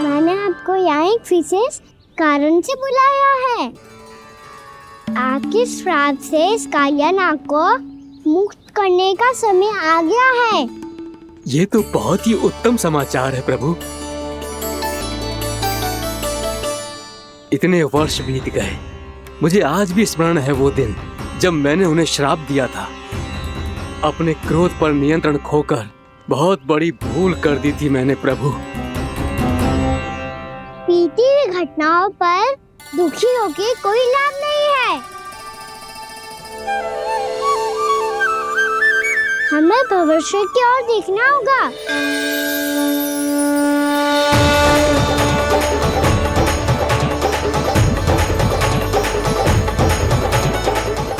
मैंने आपको यहाँ एक विशेष कारण से बुलाया है। आपके श्राप से इस कालिया नाग को मुक्त करने का समय आ गया है। ये तो बहुत ही उत्तम समाचार है प्रभु। इतने वर्ष बीत गए, मुझे आज भी स्मरण है वो दिन जब मैंने उन्हें श्राप दिया था। अपने क्रोध पर नियंत्रण खोकर बहुत बड़ी भूल कर दी थी मैंने प्रभु। बीती हुई घटनाओं पर दुखी होके कोई लाभ नहीं है। हमें भविष्य की ओर देखना होगा।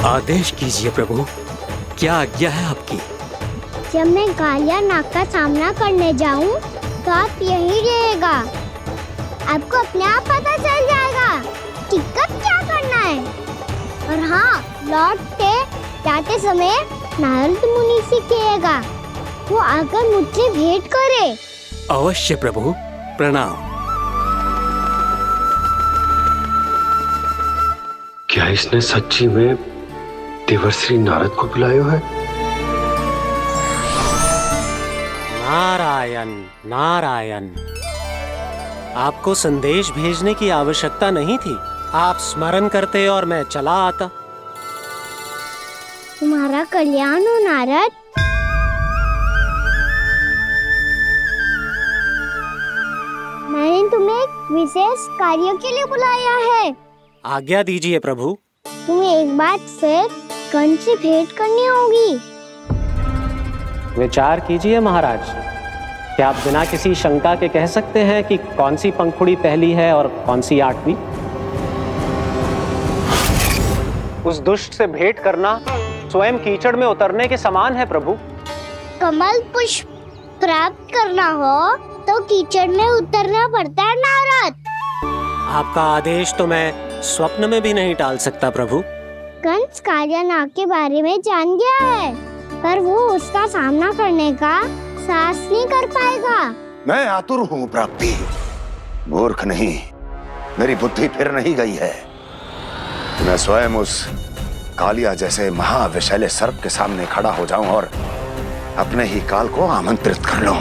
आदेश कीजिए प्रभु, क्या आज्ञा है आपकी? जब मैं कालिया नाग का सामना करने जाऊं, तो आप यही रहेगा। आपको अपने आप पता चल जाएगा कि कब क्या करना है। और हाँ, लौटते जाते समय नारद मुनि से कहिएगा वो आकर मुझसे भेंट करे। अवश्य प्रभु, प्रणाम। क्या इसने सच्ची में देवर्षि नारद को बुलाया है? नारायण नारायण, आपको संदेश भेजने की आवश्यकता नहीं थी। आप स्मरण करते और मैं चला आता। तुम्हारा कल्याण हो नारद। मैंने तुम्हें एक विशेष कार्य के लिए बुलाया है। आज्ञा दीजिए प्रभु। तुम्हें एक बार फिर कंस से भेंट करनी होगी। विचार कीजिए महाराज, क्या आप बिना किसी शंका के कह सकते हैं कि कौन सी पंखुड़ी पहली है और कौन सी आठवीं? उस दुष्ट से भेंट करना स्वयं कीचड़ में उतरने के समान है प्रभु। कमल पुष्प प्राप्त करना हो तो कीचड़ में उतरना पड़ता है नारद। आपका आदेश तो मैं स्वप्न में भी नहीं टाल सकता प्रभु। कंस कालियानाग के बारे में जान गया है, पर वो उसका सामना करने का साहस नहीं कर पाएगा। मैं आतुर हूँ प्राप्ति, मूर्ख नहीं। मेरी बुद्धि फिर नहीं गई है। मैं स्वयं उस कालिया जैसे महाविषैले सर्प के सामने खड़ा हो जाऊं और अपने ही काल को आमंत्रित कर लूं।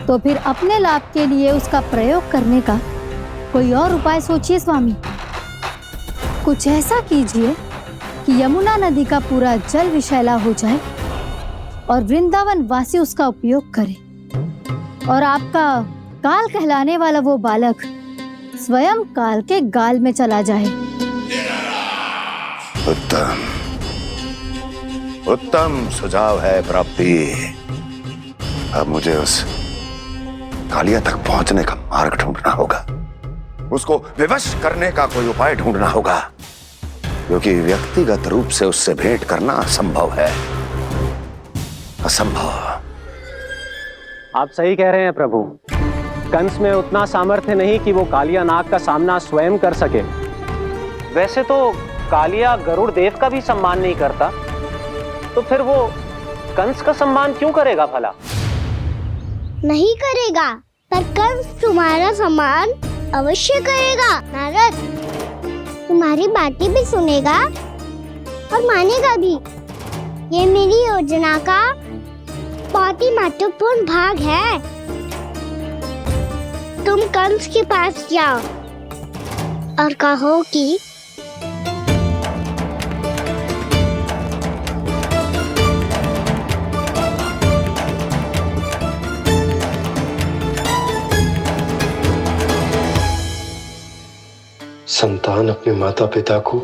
तो फिर अपने लाभ के लिए उसका प्रयोग करने का कोई और उपाय सोचिए स्वामी। कुछ ऐसा कीजिए कि यमुना नदी का पूरा जल विषैला हो जाए और वृंदावन वासी उसका उपयोग करे, और आपका काल कहलाने वाला वो बालक स्वयं काल के गाल में चला जाए। उत्तम उत्तम सुझाव है प्राप्ति। अब मुझे उस कालिया तक पहुंचने का मार्ग ढूंढना होगा। उसको विवश करने का कोई उपाय ढूंढना होगा, क्योंकि व्यक्तिगत रूप से उससे भेंट करना असंभव है। असंभव। आप सही कह रहे हैं प्रभु। कंस में उतना सामर्थ्य नहीं कि वो कालिया नाग का सामना स्वयं कर सके। वैसे तो कालिया गरुड़ देव का भी सम्मान नहीं करता, तो फिर वो कंस का सम्मान क्यों करेगा भला? नहीं करेगा, पर कंस तुम्हारा सम्मान अवश्य करेगा नारद। तुम्हारी बातें भी सुनेगा और मानेगा भी। ये मेरी योजना का बहुत ही महत्वपूर्ण भाग है। तुम कंस के पास जाओ और कहो कि संतान अपने माता पिता को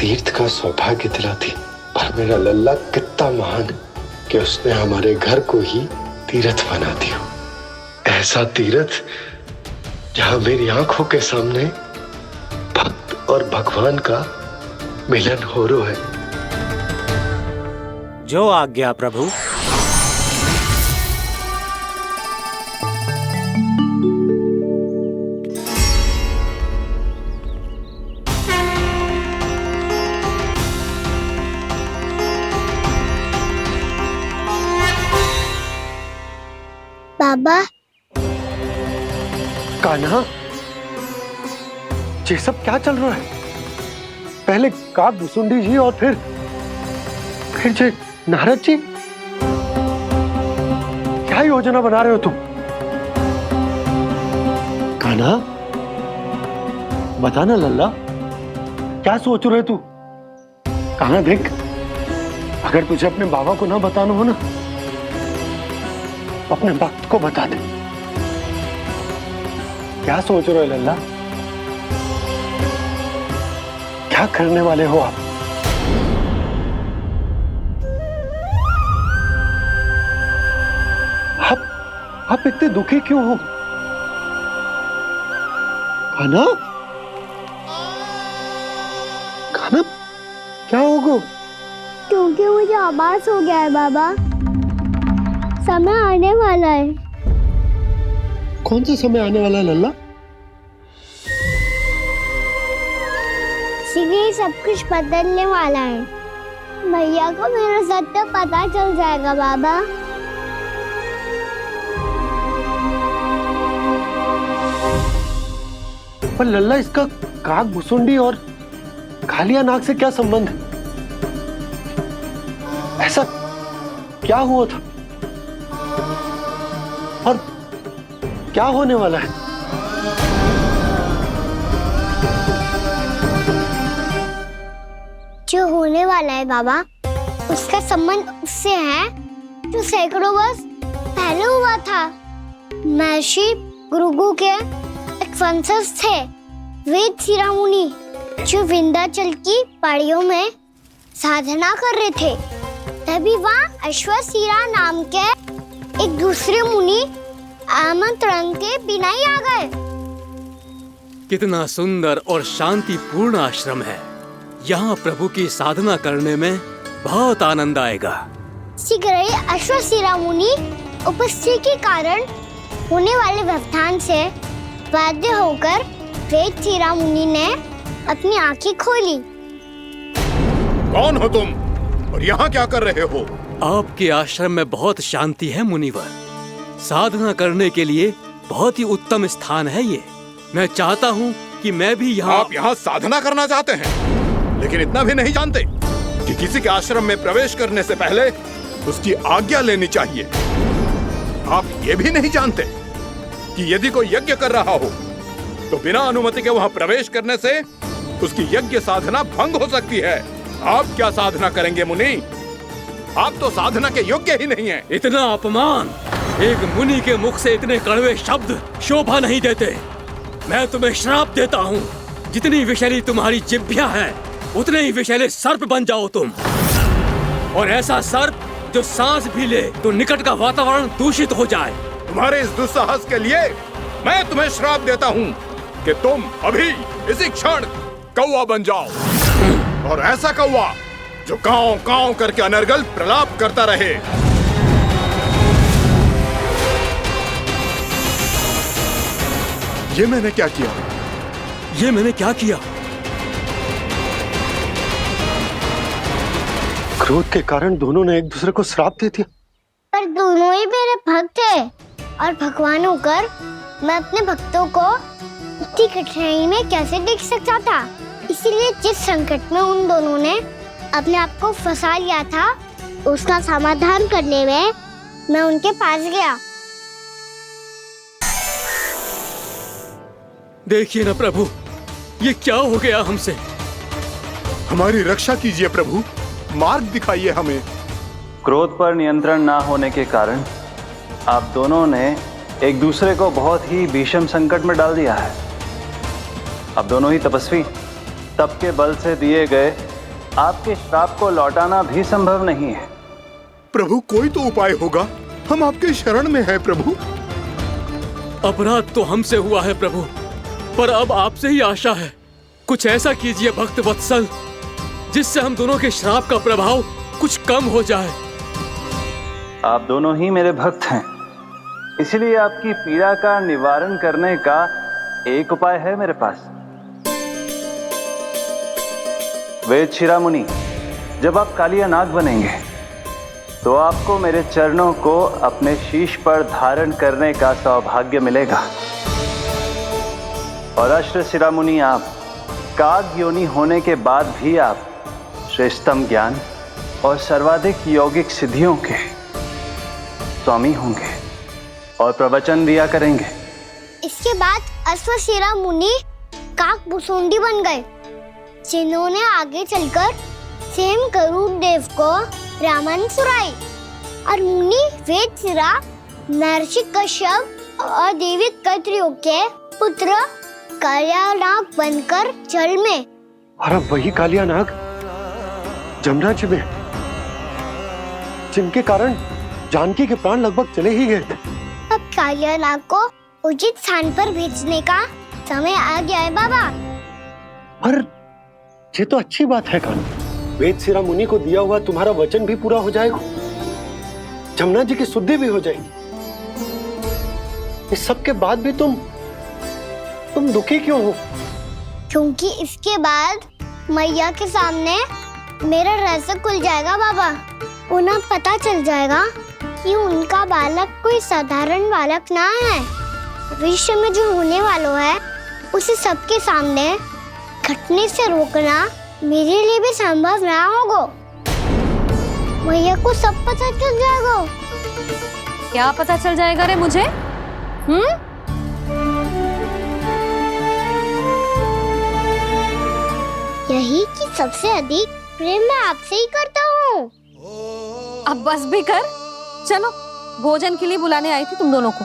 तीर्थ का सौभाग्य दिलाती, पर मेरा लल्ला कितना महान कि उसने हमारे घर को ही तीर्थ बना दिया। ऐसा तीर्थ जहां मेरी आंखों के सामने भक्त और भगवान का मिलन हो रहा है। जो आज्ञा प्रभु। बाबा। कान्हा, ये सब क्या चल रहा है? पहले काक भुसुंडी जी और फिर जे नारद जी। क्या योजना बना रहे हो तुम? कान्हा, बता ना लल्ला, क्या सोच रहे तू? कान्हा देख, अगर तुझे अपने बाबा को ना बताना हो ना, अपने भक्त को बता दे। क्या सोच रहे हो लल्ला? क्या करने वाले हो आप? आप इतने दुखी क्यों हो? कान्हा, कान्हा, क्या होगा? क्योंकि मुझे आभास हो गया है बाबा, समय आने वाला है। कौन सा समय आने वाला है लल्ला? शीघ्र सब कुछ बदलने वाला है। भैया को मेरा सत्य पता चल जाएगा बाबा। पर लल्ला, इसका काक भुसुंडी और कालिया नाग से क्या संबंध है? ऐसा क्या हुआ था और क्या होने वाला है? जो होने वाला है बाबा, उसका संबंध उससे है जो सैकड़ों वर्ष पहले हुआ था। महर्षि भृगु के एक वंशज थे वेदशिरा मुनि, जो विंध्याचल की पहाड़ियों में साधना कर रहे थे। तभी वहाँ अश्वशिरा नाम के एक दूसरे मुनि आमंत्रण के बिना ही आ गए। कितना सुंदर और शांतिपूर्ण आश्रम है। यहाँ प्रभु की साधना करने में बहुत आनंद आएगा। शीघ्र ही अश्वशिरा मुनि उपस्थिति के कारण होने वाले व्यवधान से बाध्य होकर वेदशिरा मुनि ने अपनी आंखें खोली। कौन हो तुम और यहाँ क्या कर रहे हो? आपके आश्रम में बहुत शांति है मुनिवर। साधना करने के लिए बहुत ही उत्तम स्थान है ये। मैं चाहता हूँ कि मैं भी यहाँ। आप यहाँ साधना करना चाहते हैं, लेकिन इतना भी नहीं जानते कि किसी के आश्रम में प्रवेश करने से पहले उसकी आज्ञा लेनी चाहिए। आप ये भी नहीं जानते कि यदि कोई यज्ञ कर रहा हो तो बिना अनुमति के वहाँ प्रवेश करने से उसकी यज्ञ साधना भंग हो सकती है। आप क्या साधना करेंगे मुनि? आप तो साधना के योग्य ही नहीं हैं। इतना अपमान! एक मुनि के मुख से इतने कड़वे शब्द शोभा नहीं देते। मैं तुम्हें श्राप देता हूँ, जितनी विषैली तुम्हारी जिह्वा है उतने ही विषैले सर्प बन जाओ तुम। और ऐसा सर्प जो सांस भी ले तो निकट का वातावरण दूषित हो जाए। तुम्हारे इस दुस्साहस के लिए मैं तुम्हें श्राप देता हूँ कि तुम अभी इसी क्षण कौवा बन जाओ, और ऐसा कौवा जो कांव कांव करके अनर्गल प्रलाप करता रहे। ये मैंने क्या किया? ये मैंने क्या किया? क्रोध के कारण दोनों ने एक दूसरे को श्राप दे दिया। पर दोनों ही मेरे भक्त थे, और भगवान होकर मैं अपने भक्तों को इतनी कठिनाई में कैसे देख सकता था। इसीलिए जिस संकट में उन दोनों ने अपने आप को फंसा लिया था, उसका समाधान करने में मैं उनके पास गया। देखिए ना प्रभु, ये क्या हो गया हमसे? हमारी रक्षा कीजिए प्रभु, मार्ग दिखाइए हमें। क्रोध पर नियंत्रण ना होने के कारण आप दोनों ने एक दूसरे को बहुत ही भीषण संकट में डाल दिया है। अब दोनों ही तपस्वी, तप के बल से दिए गए आपके श्राप को लौटाना भी संभव नहीं है। प्रभु कोई तो उपाय होगा, हम आपके शरण में हैं प्रभु। अपराध तो हमसे हुआ है प्रभु, पर अब आपसे ही आशा है। कुछ ऐसा कीजिए भक्त वत्सल, जिससे हम दोनों के श्राप का प्रभाव कुछ कम हो जाए। आप दोनों ही मेरे भक्त हैं, इसलिए आपकी पीड़ा का निवारण करने का एक उपाय है मेरे पास। वेदशिरा मुनि, जब आप कालिया नाग बनेंगे तो आपको मेरे चरणों को अपने शीश पर धारण करने का सौभाग्य मिलेगा। और अश्वशिरा मुनि, आप काग योनि होने के बाद भी आप श्रेष्ठतम ज्ञान और सर्वाधिक यौगिक सिद्धियों के स्वामी होंगे और प्रवचन दिया करेंगे। इसके बाद अश्वशिरा मुनि काक भुसुंडी बन गए, जिन्होंने आगे चलकर स्वयं गरुड़ देव को रामायण सुनाई। और मुनि वेदशिरा महर्षि कश्यप और देवी कत्रियों के पुत्र कालिया नाग बनकर जल में। और अब वही कालिया नाग जमराज्य में, जिनके कारण जानकी के प्राण लगभग चले ही गए थे। अब कालिया नाग को उचित स्थान पर भेजने का समय आ गया है बाबा। पर ये तो अच्छी बात है कान, वेदशिरा मुनि को दिया हुआ तुम्हारा वचन भी पूरा हो जाएगा, जमुना जी की शुद्धि भी हो जाएगी। इस सब के बाद भी तुम दुखी क्यों हो? क्योंकि इसके बाद मैया के सामने मेरा रहस्य खुल जाएगा बाबा। उन्हें पता चल जाएगा कि उनका बालक कोई साधारण बालक ना है। भविष्य में जो होने वाला है उसे सबके सामने घटने से रोकना मेरे लिए भी संभव ना होगा। मैया को सब पता चल जाएगा। क्या पता चल जाएगा रे मुझे? यही कि सबसे अधिक प्रेम मैं आपसे ही करता हूँ। अब बस भी कर। चलो, भोजन के लिए बुलाने आई थी तुम दोनों को।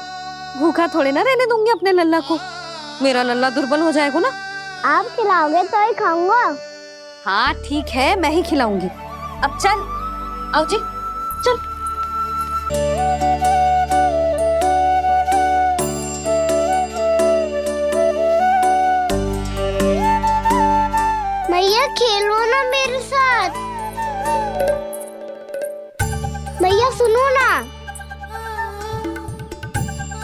भूखा थोड़े ना रहने दूंगी अपने लल्ला को। मेरा लल्ला दुर्बल हो जाएगा ना। आप खिलाओगे तो ही खाऊंगा। हाँ ठीक है, मैं ही खिलाऊंगी। अब चल, आओ जी, चल। मैया खेलो ना मेरे साथ। मैया सुनो ना,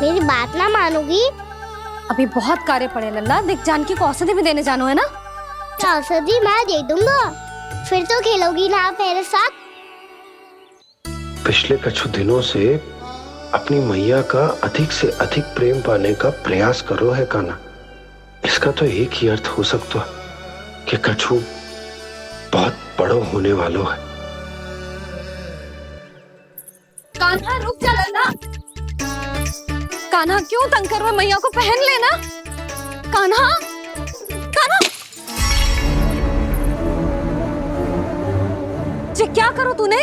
मेरी बात ना मानोगी? अभी बहुत कार्य पड़े लल्ला। देख, जानकी को औषधि भी देने जानो है ना। औषधि मैं दे दूंगा, फिर तो खेलोगी ना आप मेरे साथ? पिछले कुछ दिनों से अपनी मैया का अधिक से अधिक प्रेम पाने का प्रयास करो है कान्हा। इसका तो एक ही अर्थ हो सकता कि कछु बहुत बड़ो होने वालों है। कान्हा रुक जा लल्ला। कान्हा क्यों तंग कर रहा है? मैया को पहन लेना। कान्हा, कान्हा, ये क्या करो तूने?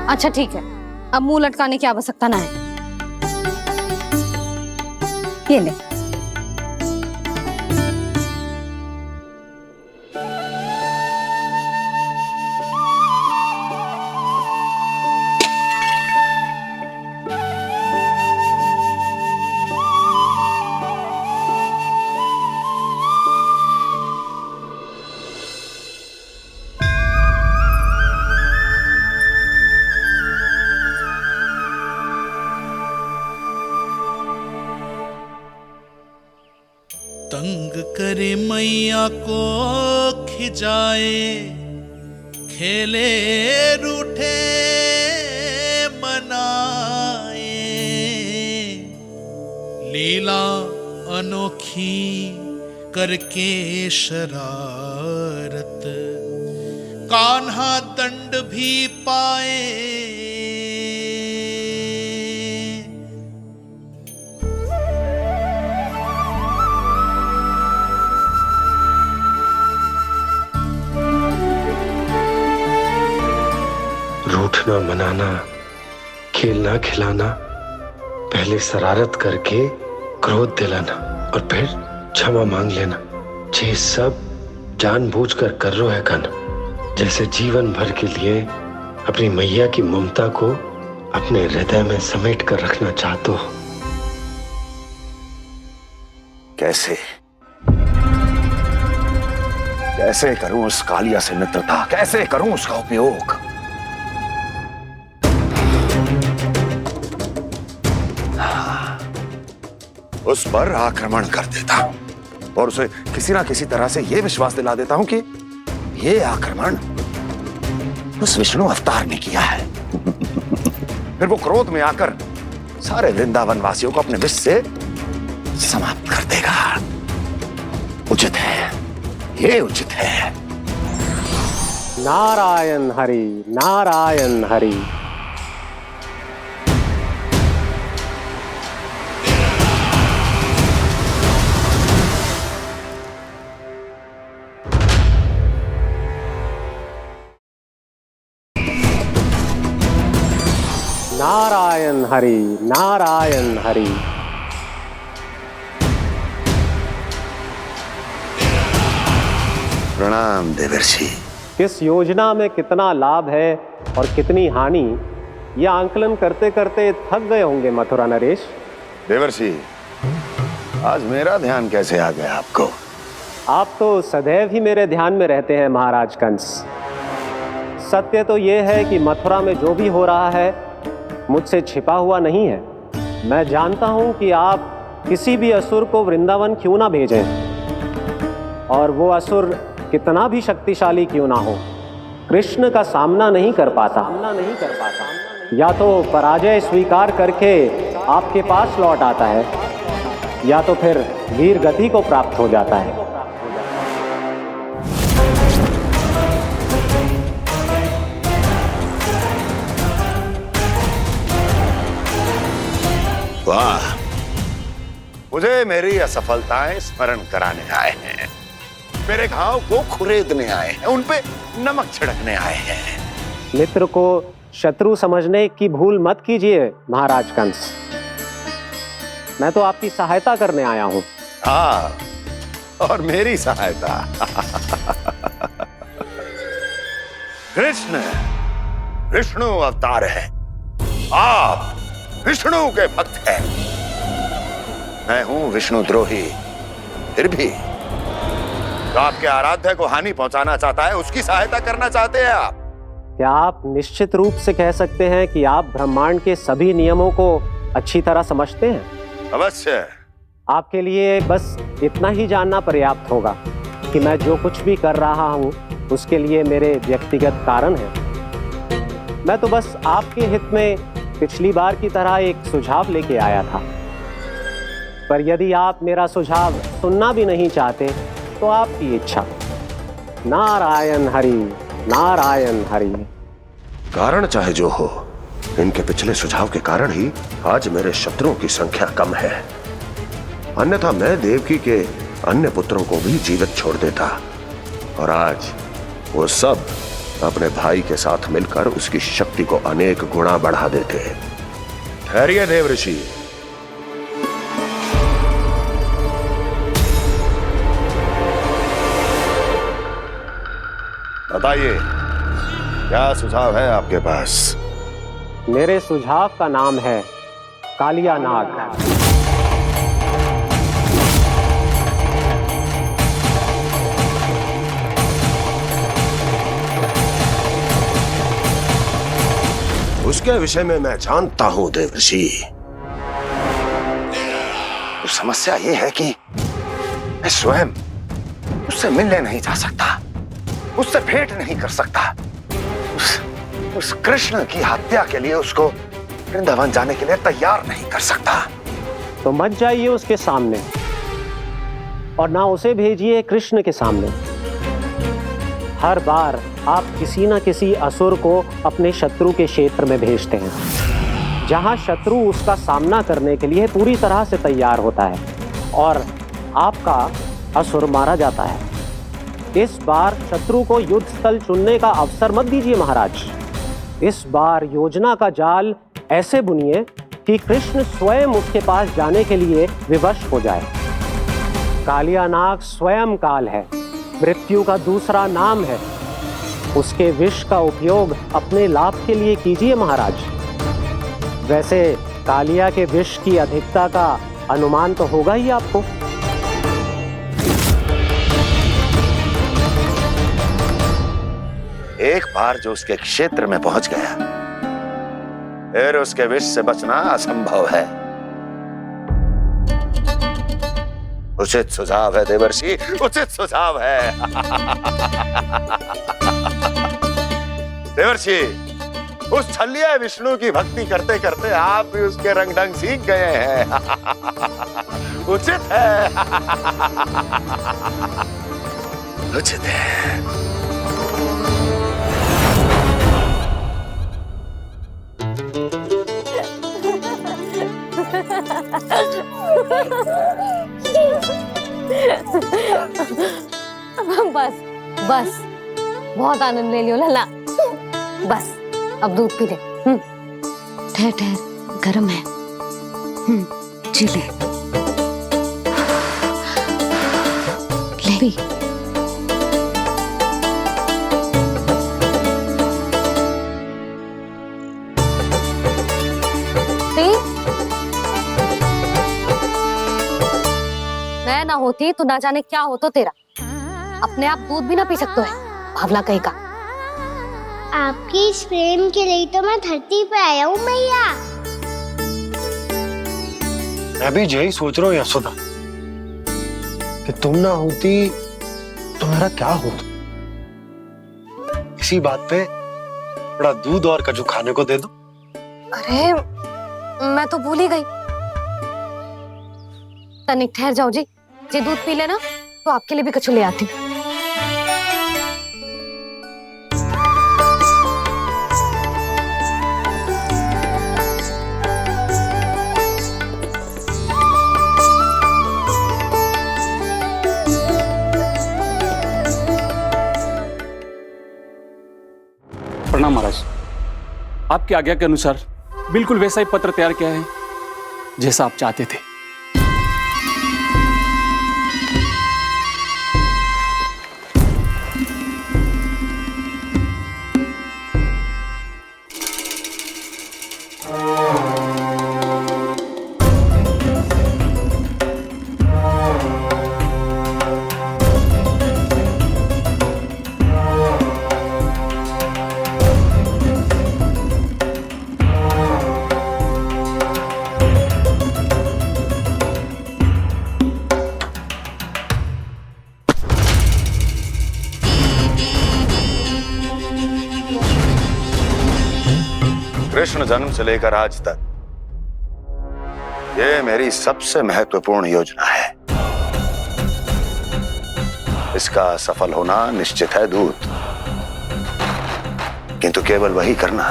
अच्छा ठीक है, अब मुंह लटकाने की आवश्यकता ना है। ये ले। तंग करे मैया को खिजाए, खेले रूठे मनाए, लीला अनोखी करके शरारत, कान्हा दंड भी पाए। रूठना मनाना, खेलना खिलाना, पहले शरारत करके क्रोध दिलाना और फिर क्षमा मांग लेना, ये सब जानबूझकर कर रहे है कान्हा। जैसे जीवन भर के लिए अपनी मैया की ममता को अपने हृदय में समेट कर रखना चाहते हो। कैसे कैसे करूं उस कालिया से मित्रता, कैसे करूं उसका उपयोग? उस पर आक्रमण कर देता हूं और उसे किसी ना किसी तरह से यह विश्वास दिला देता हूं कि यह आक्रमण उस विष्णु अवतार ने किया है। फिर वो क्रोध में आकर सारे वृंदावन वासियों को अपने विष से समाप्त कर देगा। उचित है, ये उचित है। नारायण हरि, नारायण हरि। नारायण हरि, नारायण हरि। प्रणाम देवर्षि। किस योजना में कितना लाभ है और कितनी हानि, यह आंकलन करते करते थक गए होंगे मथुरा नरेश। देवर्षि, आज मेरा ध्यान कैसे आ गया आपको? आप तो सदैव ही मेरे ध्यान में रहते हैं महाराज कंस। सत्य तो यह है कि मथुरा में जो भी हो रहा है मुझसे छिपा हुआ नहीं है। मैं जानता हूं कि आप किसी भी असुर को वृंदावन क्यों ना भेजें, और वो असुर कितना भी शक्तिशाली क्यों ना हो, कृष्ण का सामना नहीं कर पाता, या तो पराजय स्वीकार करके आपके पास लौट आता है, या तो फिर वीर गति को प्राप्त हो जाता है। वाह, मुझे मेरी असफलताएं स्मरण कराने आए हैं, मेरे घाव को खुरेदने आए हैं, उन पे नमक छिड़कने आए हैं। मित्र को शत्रु समझने की भूल मत कीजिए महाराज कंस। मैं तो आपकी सहायता करने आया हूं। हाँ, और मेरी सहायता। कृष्ण विष्णु अवतार है, आप विष्णु के भक्त हैं। मैं हूं विष्णु द्रोही, फिर भी तो आपके आराध्य को हानि पहुंचाना चाहता है, उसकी सहायता करना चाहते हैं आप। क्या आप निश्चित रूप से कह सकते हैं कि आप ब्रह्मांड के सभी नियमों को अच्छी तरह समझते हैं? अवश्य। आपके लिए बस इतना ही जानना पर्याप्त होगा कि मैं जो कुछ भी कर रहा हूं उसके लिए मेरे व्यक्तिगत कारण हैं। मैं तो बस आपके हित में पिछली बार की तरह एक सुझाव लेके आया था, पर यदि आप मेरा सुझाव सुनना भी नहीं चाहते तो आपकी इच्छा। नारायण हरि, नारायण हरि। कारण चाहे जो हो, इनके पिछले सुझाव के कारण ही आज मेरे शत्रुओं की संख्या कम है, अन्यथा मैं देवकी के अन्य पुत्रों को भी जीवित छोड़ देता, और आज वो सब अपने भाई के साथ मिलकर उसकी शक्ति को अनेक गुणा बढ़ा देते। ठहरिए देव ऋषि, बताइए क्या सुझाव है आपके पास? मेरे सुझाव का नाम है कालिया नाग। उसके विषय में मैं जानता हूं देव ऋषि। तो समस्या ये है कि मैं स्वयं उससे मिलने नहीं जा सकता, उससे भेंट नहीं कर सकता, उस कृष्ण की हत्या के लिए उसको वृंदावन जाने के लिए तैयार नहीं कर सकता। तो मत जाइए उसके सामने, और ना उसे भेजिए कृष्ण के सामने। हर बार आप किसी न किसी असुर को अपने शत्रु के क्षेत्र में भेजते हैं, जहां शत्रु उसका सामना करने के लिए पूरी तरह से तैयार होता है और आपका असुर मारा जाता है। इस बार शत्रु को युद्ध स्थल चुनने का अवसर मत दीजिए महाराज। इस बार योजना का जाल ऐसे बुनिए कि कृष्ण स्वयं उसके पास जाने के लिए विवश हो जाए। कालिया नाग स्वयं काल है, मृत्यु का दूसरा नाम है। उसके विष का उपयोग अपने लाभ के लिए कीजिए महाराज। वैसे कालिया के विष की अधिकता का अनुमान तो होगा ही आपको। एक बार जो उसके क्षेत्र में पहुंच गया, फिर उसके विष से बचना असंभव है। उचित सुझाव है देवर्षि, उचित सुझाव है। देवर्षि, उस छलिया विष्णु की भक्ति करते करते आप भी उसके रंग ढंग सीख गए हैं। उचित है, उचित है। बस बस, बहुत आनंद ले लियो लल्ला। बस अब दूध पी ले। ठहर ठहर, गर्म है। जी ले पी। मैं ना होती तो ना जाने क्या होता तेरा। अपने आप दूध भी ना पी सकते है, भावला कहीं का। आपकी इस प्रेम के लिए तो मैं धरती पे आया हूँ मैया। मैं भी यही सोच रहा हूँ यशोदा, कि तुम ना होती तो मेरा क्या होता। इसी बात पे थोड़ा दूध और कजू खाने को दे दो। अरे मैं तो भूल ही गई। तनिक ठहर जाओ जी, जी दूध पी लेना तो आपके लिए भी कछु ले आती हूँ। प्रणाम महाराज। आपकी आज्ञा के अनुसार बिल्कुल वैसा ही पत्र तैयार किया है जैसा आप चाहते थे। कृष्ण जन्म से लेकर आज तक ये मेरी सबसे महत्वपूर्ण योजना है। इसका सफल होना निश्चित है दूत, किंतु केवल वही करना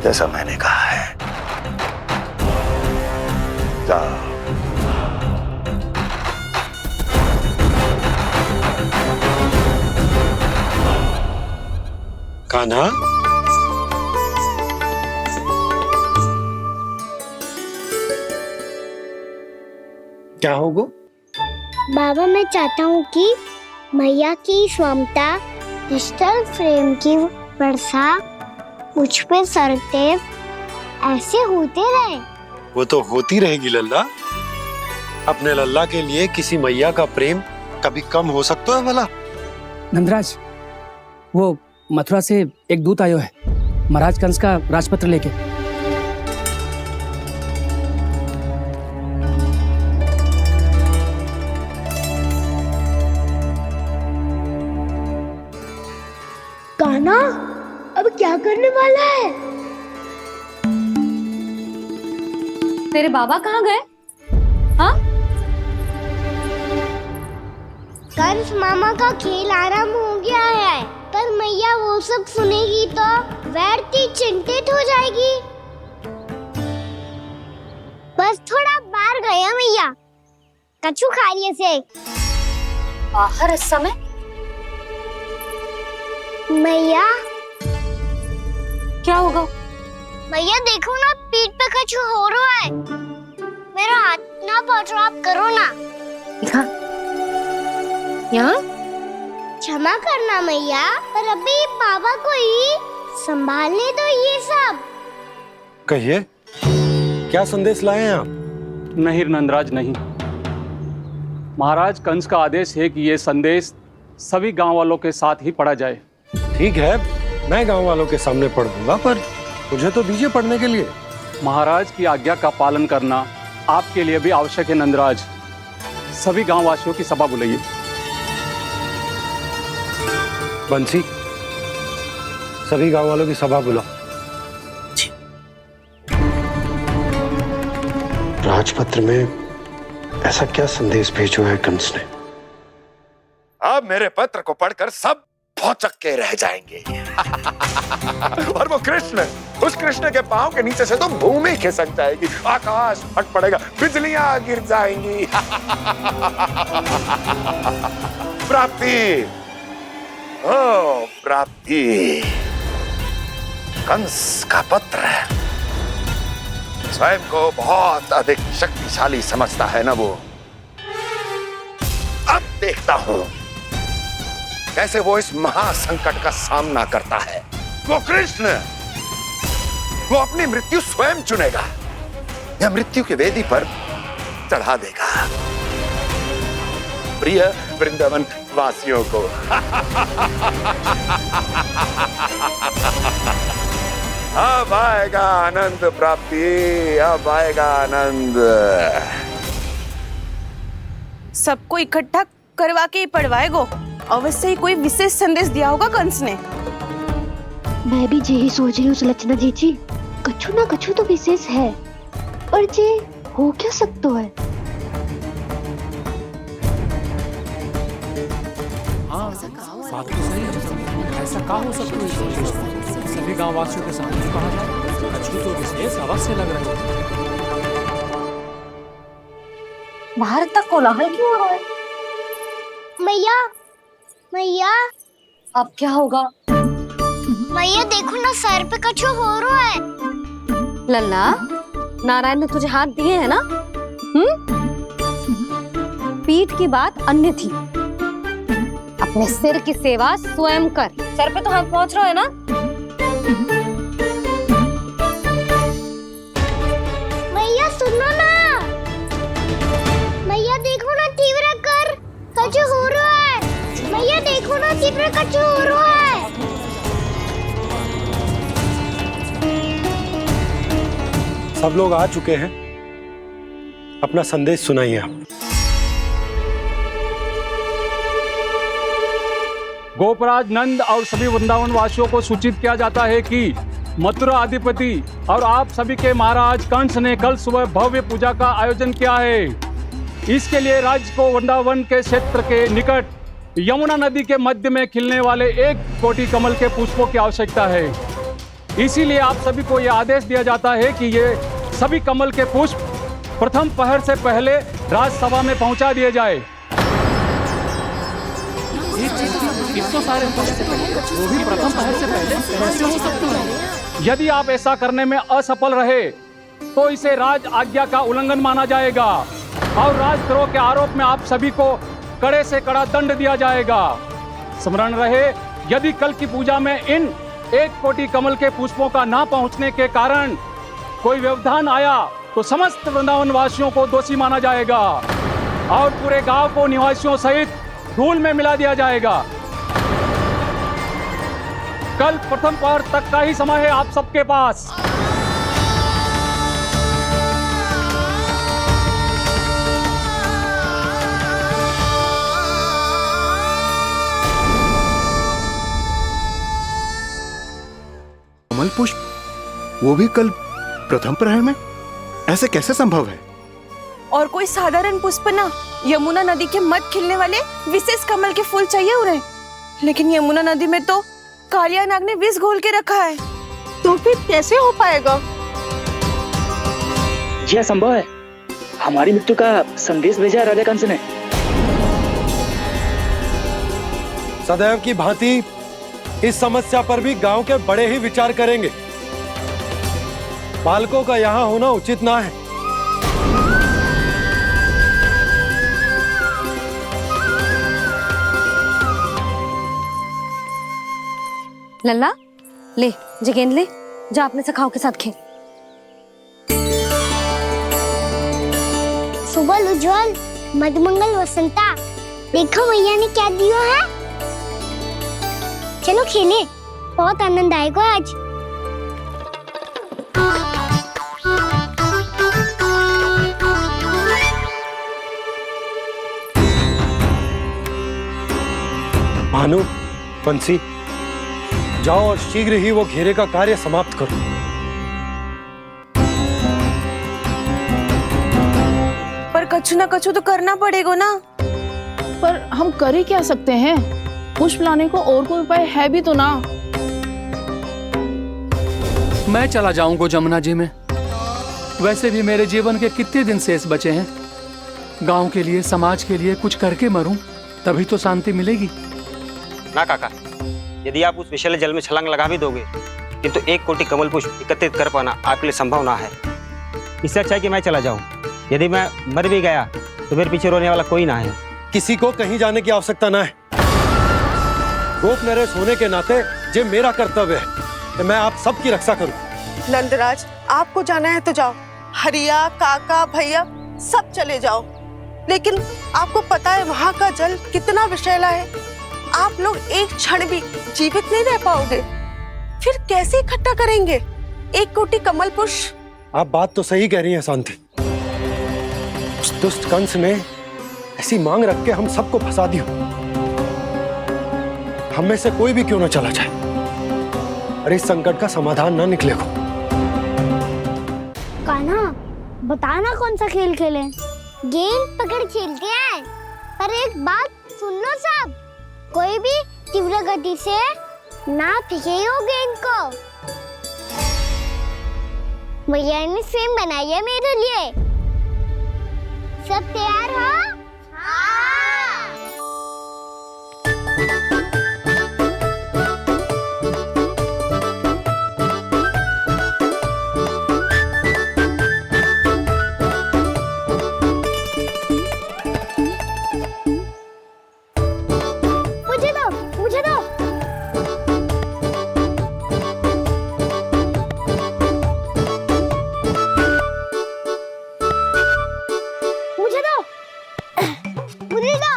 जैसा मैंने कहा है। जाओ। कान्हा, क्या होगा? बाबा मैं चाहता हूँ कि मैया की स्वामता क्रिस्टल फ्रेम की वर्षा मुझ पे सरते ऐसे होते रहे। वो तो होती रहेगी लल्ला। अपने लल्ला के लिए किसी मैया का प्रेम कभी कम हो सकता है भला? नंदराज, वो मथुरा से एक दूत आयो है महाराज कंस का राजपत्र लेके। कान्हा अब क्या करने वाला है? तेरे बाबा कहाँ गए? हाँ? कंस मामा का खेल आरंभ हो गया है, पर मैया वो सब सुनेगी तो व्यर्थ चिंतित हो जाएगी। बस थोड़ा बाहर गया मैया, कछु खा लिए से। बाहर इस समय? मैया क्या होगा? मैया देखो ना, पीठ पे कुछ हो रहा है। मेरा हाथ ना पकड़ो, आप करो ना। यहाँ? क्षमा करना मैया, पर अभी बाबा को ही संभालने दो ये सब। कहिए, क्या संदेश लाए हैं आप? नहीं नंदराज नहीं। महाराज कंस का आदेश है कि यह संदेश सभी गांव वालों के साथ ही पढ़ा जाए। ठीक है, मैं गांव वालों के सामने पढ़ दूंगा, पर मुझे तो दीजिए पढ़ने के लिए। महाराज की आज्ञा का पालन करना आपके लिए भी आवश्यक है नंदराज। सभी गांव वासियों की सभा बुलाइए। बंसी, सभी गांव वालों की सभा बुलाओ। राजपत्र में ऐसा क्या संदेश भेजो है कंस ने? अब मेरे पत्र को पढ़कर सब भौचक के रह जाएंगे। और वो कृष्ण, उस कृष्ण के पांव के नीचे से तो भूमि खिसक जाएगी, आकाश फट पड़ेगा, बिजलियां गिर जाएंगी। प्राप्ति, ओ प्राप्ति, कंस का पत्र। स्वयं को बहुत अधिक शक्तिशाली समझता है ना वो। अब देखता हूं कैसे वो इस महासंकट का सामना करता है। वो कृष्ण, वो अपनी मृत्यु स्वयं चुनेगा या मृत्यु की वेदी पर चढ़ा देगा। प्रिय वृंदावन वासियों को अब आएगा आनंद प्राप्ति, अब आएगा आनंद। सबको इकट्ठा करवा के ही पढ़वाएगो अवश्य ही कोई विशेष संदेश दिया होगा कंस ने। मैं भी यही सोच रही हूँ सुलक्षणा जी, कछु ना कछु तो विशेष है, और जे हो क्या सकता है? बात तो सही है। ऐसा कहा हो सकता है? सभी गांव वासियों के सामने कहा जाए, कछु तो विशेष अवश्य लग रहे हैं। बाहर तक कोलाहल क्यों हो रहा है? मैया, मैया, अब क्या होगा? मैया देखो ना, सर पे कछु हो रहा है। लल्ला, नारायण ने तुझे हाथ दिए हैं ना? पीठ की बात अन्य थी। अपने सिर की सेवा स्वयं कर। सर पे तो हाथ पहुंच रहा है ना? मैया सुनो ना, मैया देखो ना, तीव्र कर कछु हो रहा है। मैया देखो ना, तीव्र कछु हो रहा है। सब लोग आ चुके हैं, अपना संदेश सुनाइए आप। गोपराज नंद और सभी वृंदावन वासियों को सूचित किया जाता है कि मथुरा अधिपति और आप सभी के महाराज कंस ने कल सुबह भव्य पूजा का आयोजन किया है। इसके लिए राज्य को वृंदावन के क्षेत्र के निकट यमुना नदी के मध्य में खिलने वाले 1 कोटि कमल के पुष्पों की आवश्यकता है। इसीलिए आप सभी को यह आदेश दिया जाता है कि ये सभी कमल के पुष्प प्रथम पहर से पहले राजसभा में पहुंचा दिए जाए। सारे वो भी प्रथम पहर से पहले कैसे हो सकते हैं? यदि आप ऐसा करने में असफल रहे तो इसे राज आज्ञा का उल्लंघन माना जाएगा और राजद्रोह के आरोप में आप सभी को कड़े से कड़ा दंड दिया जाएगा। स्मरण रहे, यदि कल की पूजा में इन 1 कोटि कमल के पुष्पों का ना पहुंचने के कारण कोई व्यवधान आया तो समस्त वृंदावन वासियों को दोषी माना जाएगा और पूरे गांव को निवासियों सहित धूल में मिला दिया जाएगा। कल प्रथम पहर तक का ही समय है आप सबके पास। कमल पुष्प, वो भी कल प्रथम प्रहर में? ऐसे कैसे संभव है? और कोई साधारण पुष्प ना, यमुना नदी के मध्य खिलने वाले विशेष कमल के फूल चाहिए उन्हें। लेकिन यमुना नदी में तो कालिया नाग ने विष घोल के रखा है, तो फिर कैसे हो पाएगा? यह संभव है। हमारी मृत्यु का संदेश भेजा राजा कंस ने। सदैव की भांति इस समस्या पर भी गांव के बड़े ही विचार करेंगे। बालकों का यहाँ होना उचित ना है। लल्ला, ले जे गेंद ले, जा अपने सखाओं के साथ खेल। सुबह उज्जवल, मधुमंगल वसंता, देखो मैया ने क्या दिया है। चलो खेलें, बहुत आनंद आएगा आज। भानु, बंसी, जाओ और शीघ्र ही वो घेरे का कार्य समाप्त करो। पर कछु ना कछु तो करना पड़ेगा ना। पर हम कर ही क्या सकते हैं? पुष्प लाने को और कोई उपाय है भी तो ना। मैं चला जाऊंगा जमुना जी में। वैसे भी मेरे जीवन के कितने दिन शेष बचे हैं। गांव के लिए, समाज के लिए कुछ करके मरूं, तभी तो शांति मिलेगी। ना काका, यदि आप उस विषैले जल में छलांग लगा भी दोगे, किंतु 1 कोटि कमल पुष्प एकत्रित कर पाना आपके लिए संभव ना है। इससे अच्छा है कि मैं चला जाऊं। यदि मैं मर भी गया तो मेरे पीछे रोने वाला कोई ना है। किसी को कहीं जाने की आवश्यकता ना है। गोप नरेश होने के नाते ये मेरा कर्तव्य है कि मैं आप सबकी रक्षा करूं। नंदराज, आपको जाना है तो जाओ। हरिया, काका, भैया सब चले जाओ। लेकिन आपको पता है वहाँ का जल कितना विषैला है। आप लोग एक क्षण भी जीवित नहीं रह पाओगे। फिर कैसे इकट्ठा करेंगे 1 कोटि कमल पुष्प? आप बात तो सही कह रही हैं शांति। उस दुष्ट कंस ने ऐसी मांग रख के हम सबको फंसा दी। हम में से कोई भी क्यों ना चला जाए, अरे इस संकट का समाधान ना निकले को। कान्हा, बताना कौन सा खेल खेलें? गेंद पकड़ खेलते हैं, पर एक बात सुन लो सब, कोई भी तीव्र गति से ना फेंकेगा गेंद को। भैया ने फ्रेम बनाई है मेरे लिए। सब तैयार हो? हाँ। मुझे दो, मुझे दो। मुझे दो, मुझे दो।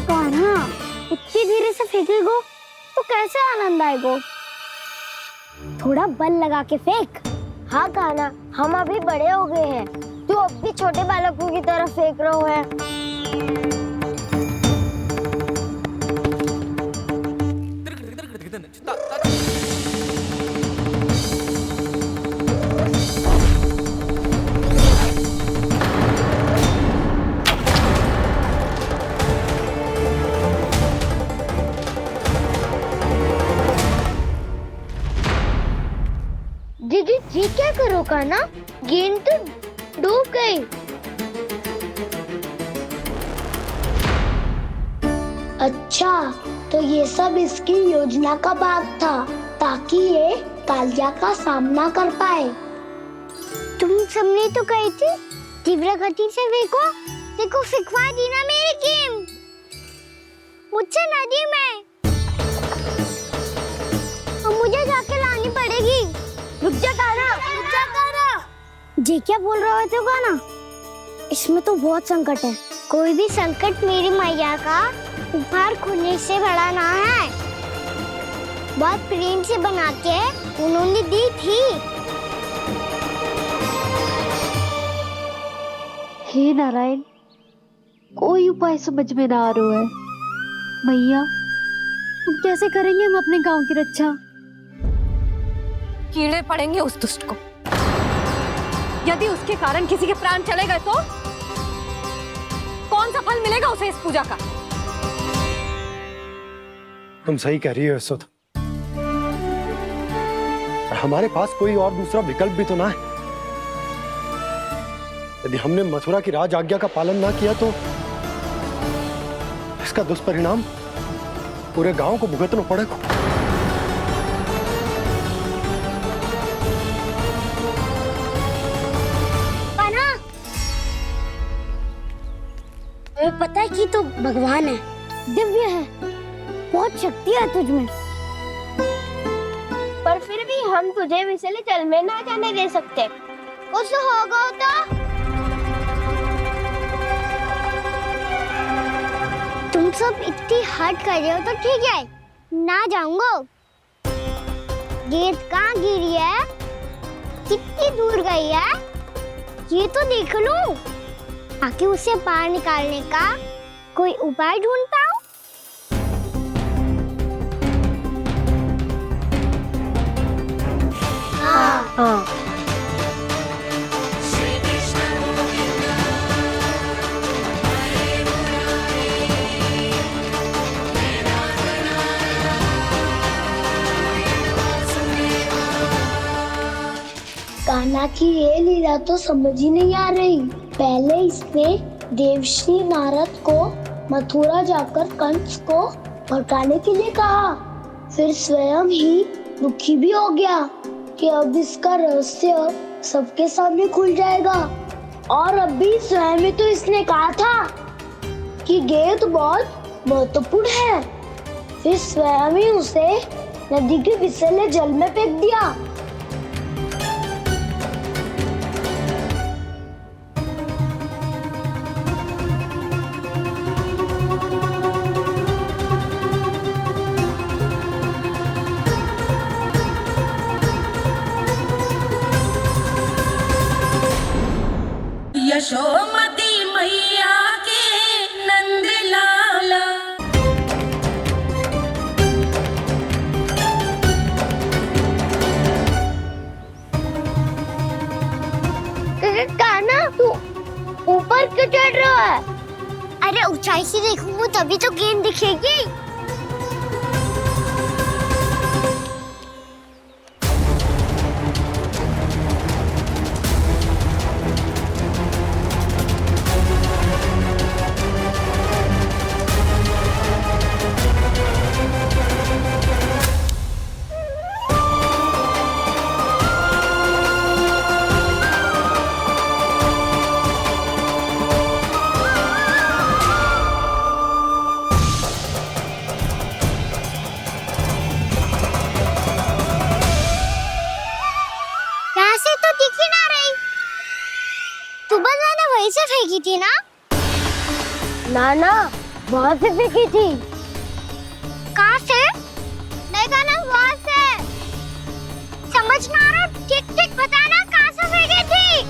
कान्हा, इतनी धीरे से फेंकेगो तो कैसे आनंद आएगो? थोड़ा बल लगा के फेंक। हाँ कान्हा, हम अभी बड़े हो गए हैं, तू अब भी छोटे बालकों की तरह फेंक रहे हो है। दीदी जी क्या करो कान्हा, गेंद तो डूब गई। अच्छा, तो ये सब इसकी योजना का भाग था, ताकि ये कालिया का सामना कर पाए। तुम सबने तो कही थी तीव्र गति से फेंको, देखो फिकवा दी ना मेरी गेम। मुझसे नदी में, अब मुझे जाके लानी पड़ेगी। रुक जा कान्हा, रुक जा कान्हा। जी क्या बोल रहे थे कान्हा? इसमें तो बहुत संकट है। कोई भी संकट मेरी मैया का उपहार खोने से बड़ा ना है। बहुत प्रेम से बना के उन्होंने दी थी। हे नारायण, कोई उपाय समझ में ना आ रहा है। मैया, हम कैसे करेंगे हम अपने गांव की रक्षा? कीड़े पड़ेंगे उस दुष्ट को। यदि उसके कारण किसी के प्राण चले गए तो कौन सा फल मिलेगा उसे इस पूजा का? तुम सही कह रही हो यशोदा, पर हमारे पास कोई और दूसरा विकल्प भी तो ना है। यदि हमने मथुरा की राज आज्ञा का पालन ना किया तो इसका दुष्परिणाम पूरे गांव को भुगतना पड़ेगा। हमें पता है कि तो भगवान है, दिव्य है, बहुत शक्ति है तुझमें। पर फिर भी हम तुझे विषैले जल में ना जाने दे सकते। कुछ होगा तो तुम सब इतनी हट कर रहे हो तो ठीक है, ना जाऊंगा। गेंद कहाँ गिरी है, कितनी दूर गई है, ये तो देख लूं, ताकि उसे बाहर निकालने का कोई उपाय ढूंढ पाऊं। हाँ। कान्हा की ये लीला तो समझ ही नहीं आ रही। पहले इसने देवश्री नारद को मथुरा जाकर कंस को भड़काने के लिए कहा, फिर स्वयं ही दुखी भी हो गया कि अब इसका रहस्य सबके सामने खुल जाएगा। और अभी स्वयं में तो इसने कहा था कि गेंद बहुत महत्वपूर्ण है, फिर स्वयं ही उसे नदी के विषैले जल में फेंक दिया। ऐसे देखूंगा तभी तो गेंद दिखेगी। से फेंकी थी ना? ना वहाँ से फेंकी थी। कहाँ से? देखा ना वहाँ से। समझ में आ रहा? ठीक बताना कहाँ से फेंकी थी?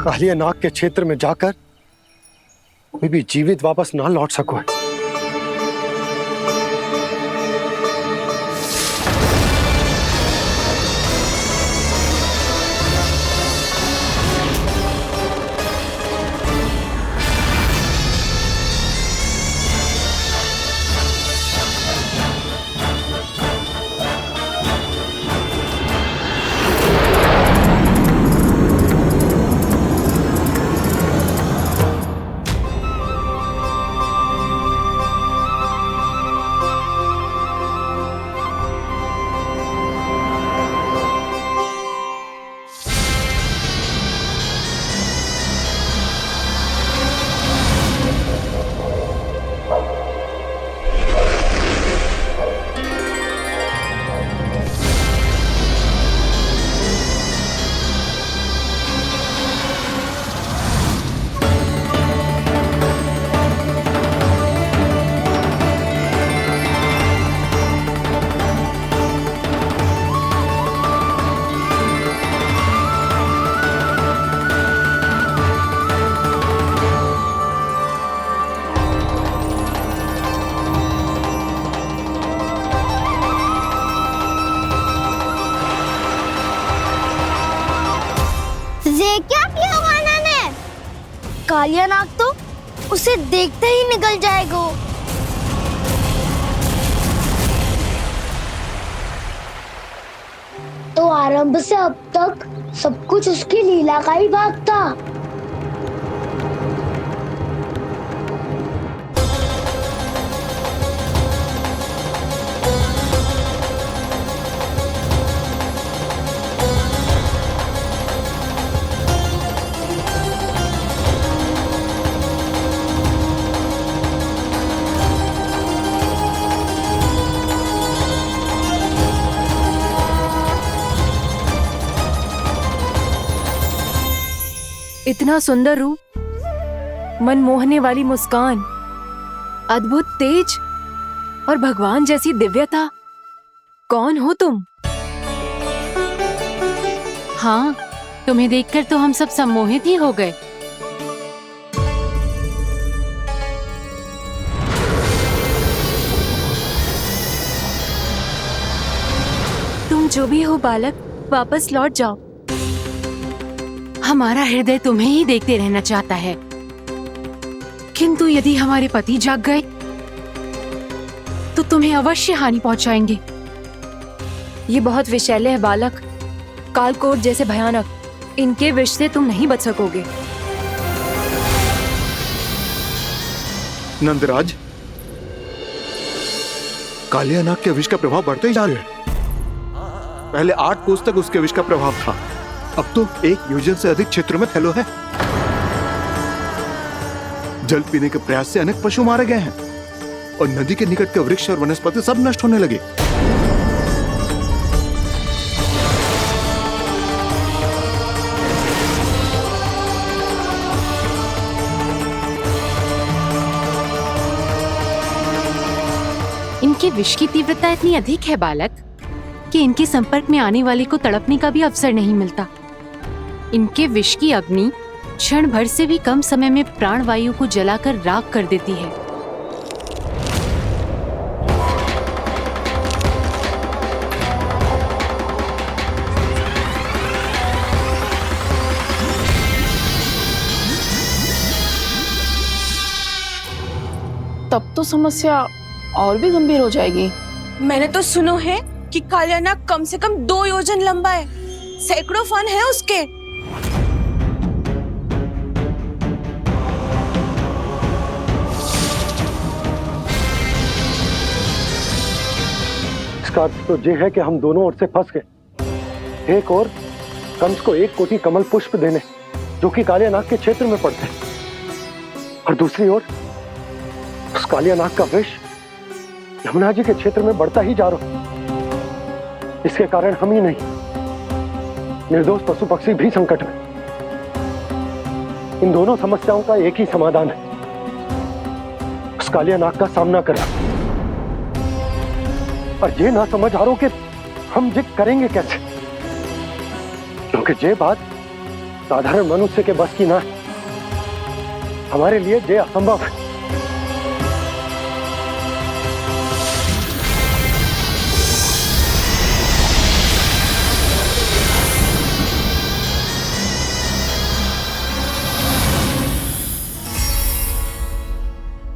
कालिया नाग के क्षेत्र में जाकर कोई भी जीवित वापस ना लौट सको। कालिया नाग तो उसे देखते ही निकल जाएगा। तो आरंभ से अब तक सब कुछ उसकी लीला का ही भाग था। इतना सुंदर रूप, मन मोहने वाली मुस्कान, अद्भुत तेज और भगवान जैसी दिव्यता। कौन हो तुम? हाँ, तुम्हें देखकर तो हम सब सम्मोहित ही हो गए। तुम जो भी हो बालक, वापस लौट जाओ। हमारा हृदय तुम्हें ही देखते रहना चाहता है, किंतु यदि हमारे पति जाग गए तो तुम्हें अवश्य हानि पहुंचाएंगे। ये बहुत विषैले है बालक, कालकोट जैसे भयानक। इनके विष से तुम नहीं बच सकोगे। नंदराज, कालिया नाग के विष का प्रभाव बढ़ते ही जा रहा है। पहले 8 कोस तक उसके विष का प्रभाव था, अब तो 1 योजन से अधिक क्षेत्र में फैलो है। जल पीने के प्रयास से अनेक पशु मारे गए हैं और नदी के निकट के वृक्ष और वनस्पति सब नष्ट होने लगे। इनके विष की तीव्रता इतनी अधिक है बालक कि इनके संपर्क में आने वाले को तड़पने का भी अवसर नहीं मिलता। इनके विष की अग्नि क्षण भर से भी कम समय में प्राणवायु को जलाकर राख कर देती है। तब तो समस्या और भी गंभीर हो जाएगी। मैंने तो सुनो है कि कालियानाग कम से कम 2 योजन लंबा है, सैकड़ों फन है उसके। इसका अर्थ तो ये है कि हम दोनों ओर से फंस गए। एक और कंस को 1 कोटि कमल पुष्प देने जो कि कालियानाग के क्षेत्र में पड़ते हैं, और दूसरी ओर उस कालियानाग का विष यमुना जी के क्षेत्र में बढ़ता ही जा रहा। इसके कारण हम ही नहीं, निर्दोष पशु पक्षी भी संकट में। इन दोनों समस्याओं का एक ही समाधान है, उस कालियानाग का सामना करना। और ये ना समझ आ रहा कि हम ये करेंगे कैसे, क्योंकि ये बात साधारण मनुष्य के बस की ना है। हमारे लिए ये असंभव है।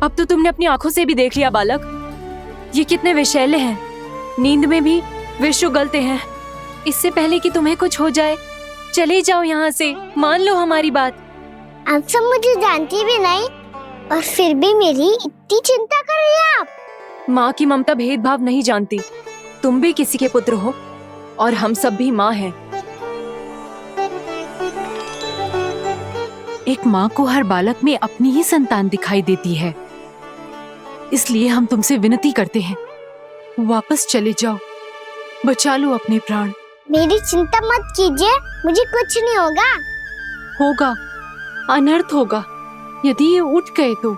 अब तो तुमने अपनी आंखों से भी देख लिया बालक, ये कितने विषैले हैं। नींद में भी विष उगलते हैं। इससे पहले कि तुम्हें कुछ हो जाए, चले जाओ यहाँ से, मान लो हमारी बात। आप सब मुझे जानती भी नहीं और फिर भी मेरी इतनी चिंता कर रही हैं आप। माँ की ममता भेदभाव नहीं जानती। तुम भी किसी के पुत्र हो और हम सब भी माँ हैं। एक माँ को हर बालक में अपनी ही संतान दिखाई देती है, इसलिए हम तुमसे विनती करते हैं, वापस चले जाओ, बचा लो अपने प्राण। मेरी चिंता मत कीजिए, मुझे कुछ नहीं होगा। होगा, अनर्थ होगा यदि ये उठ गए तो।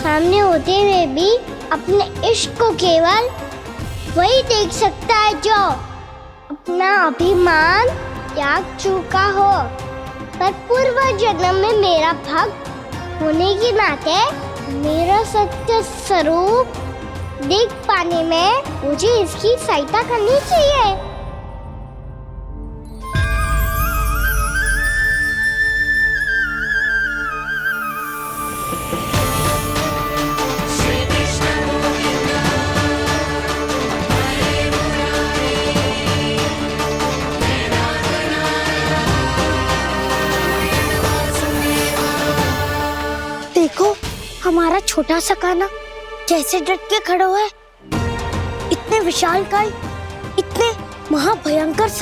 सामने होते हुए भी अपने इश्क को केवल वही देख सकता है जो अपना अभिमान त्याग चुका हो। पर पूर्व जन्म में मेरा भक्त होने के नाते मेरा सत्य स्वरूप देख पाने में मुझे इसकी सहायता करनी चाहिए। देखो हमारा छोटा सा कान्हा कैसे डट के खड़ा हुआ है। इतने विशालकाय, इतने महाभयंकर सब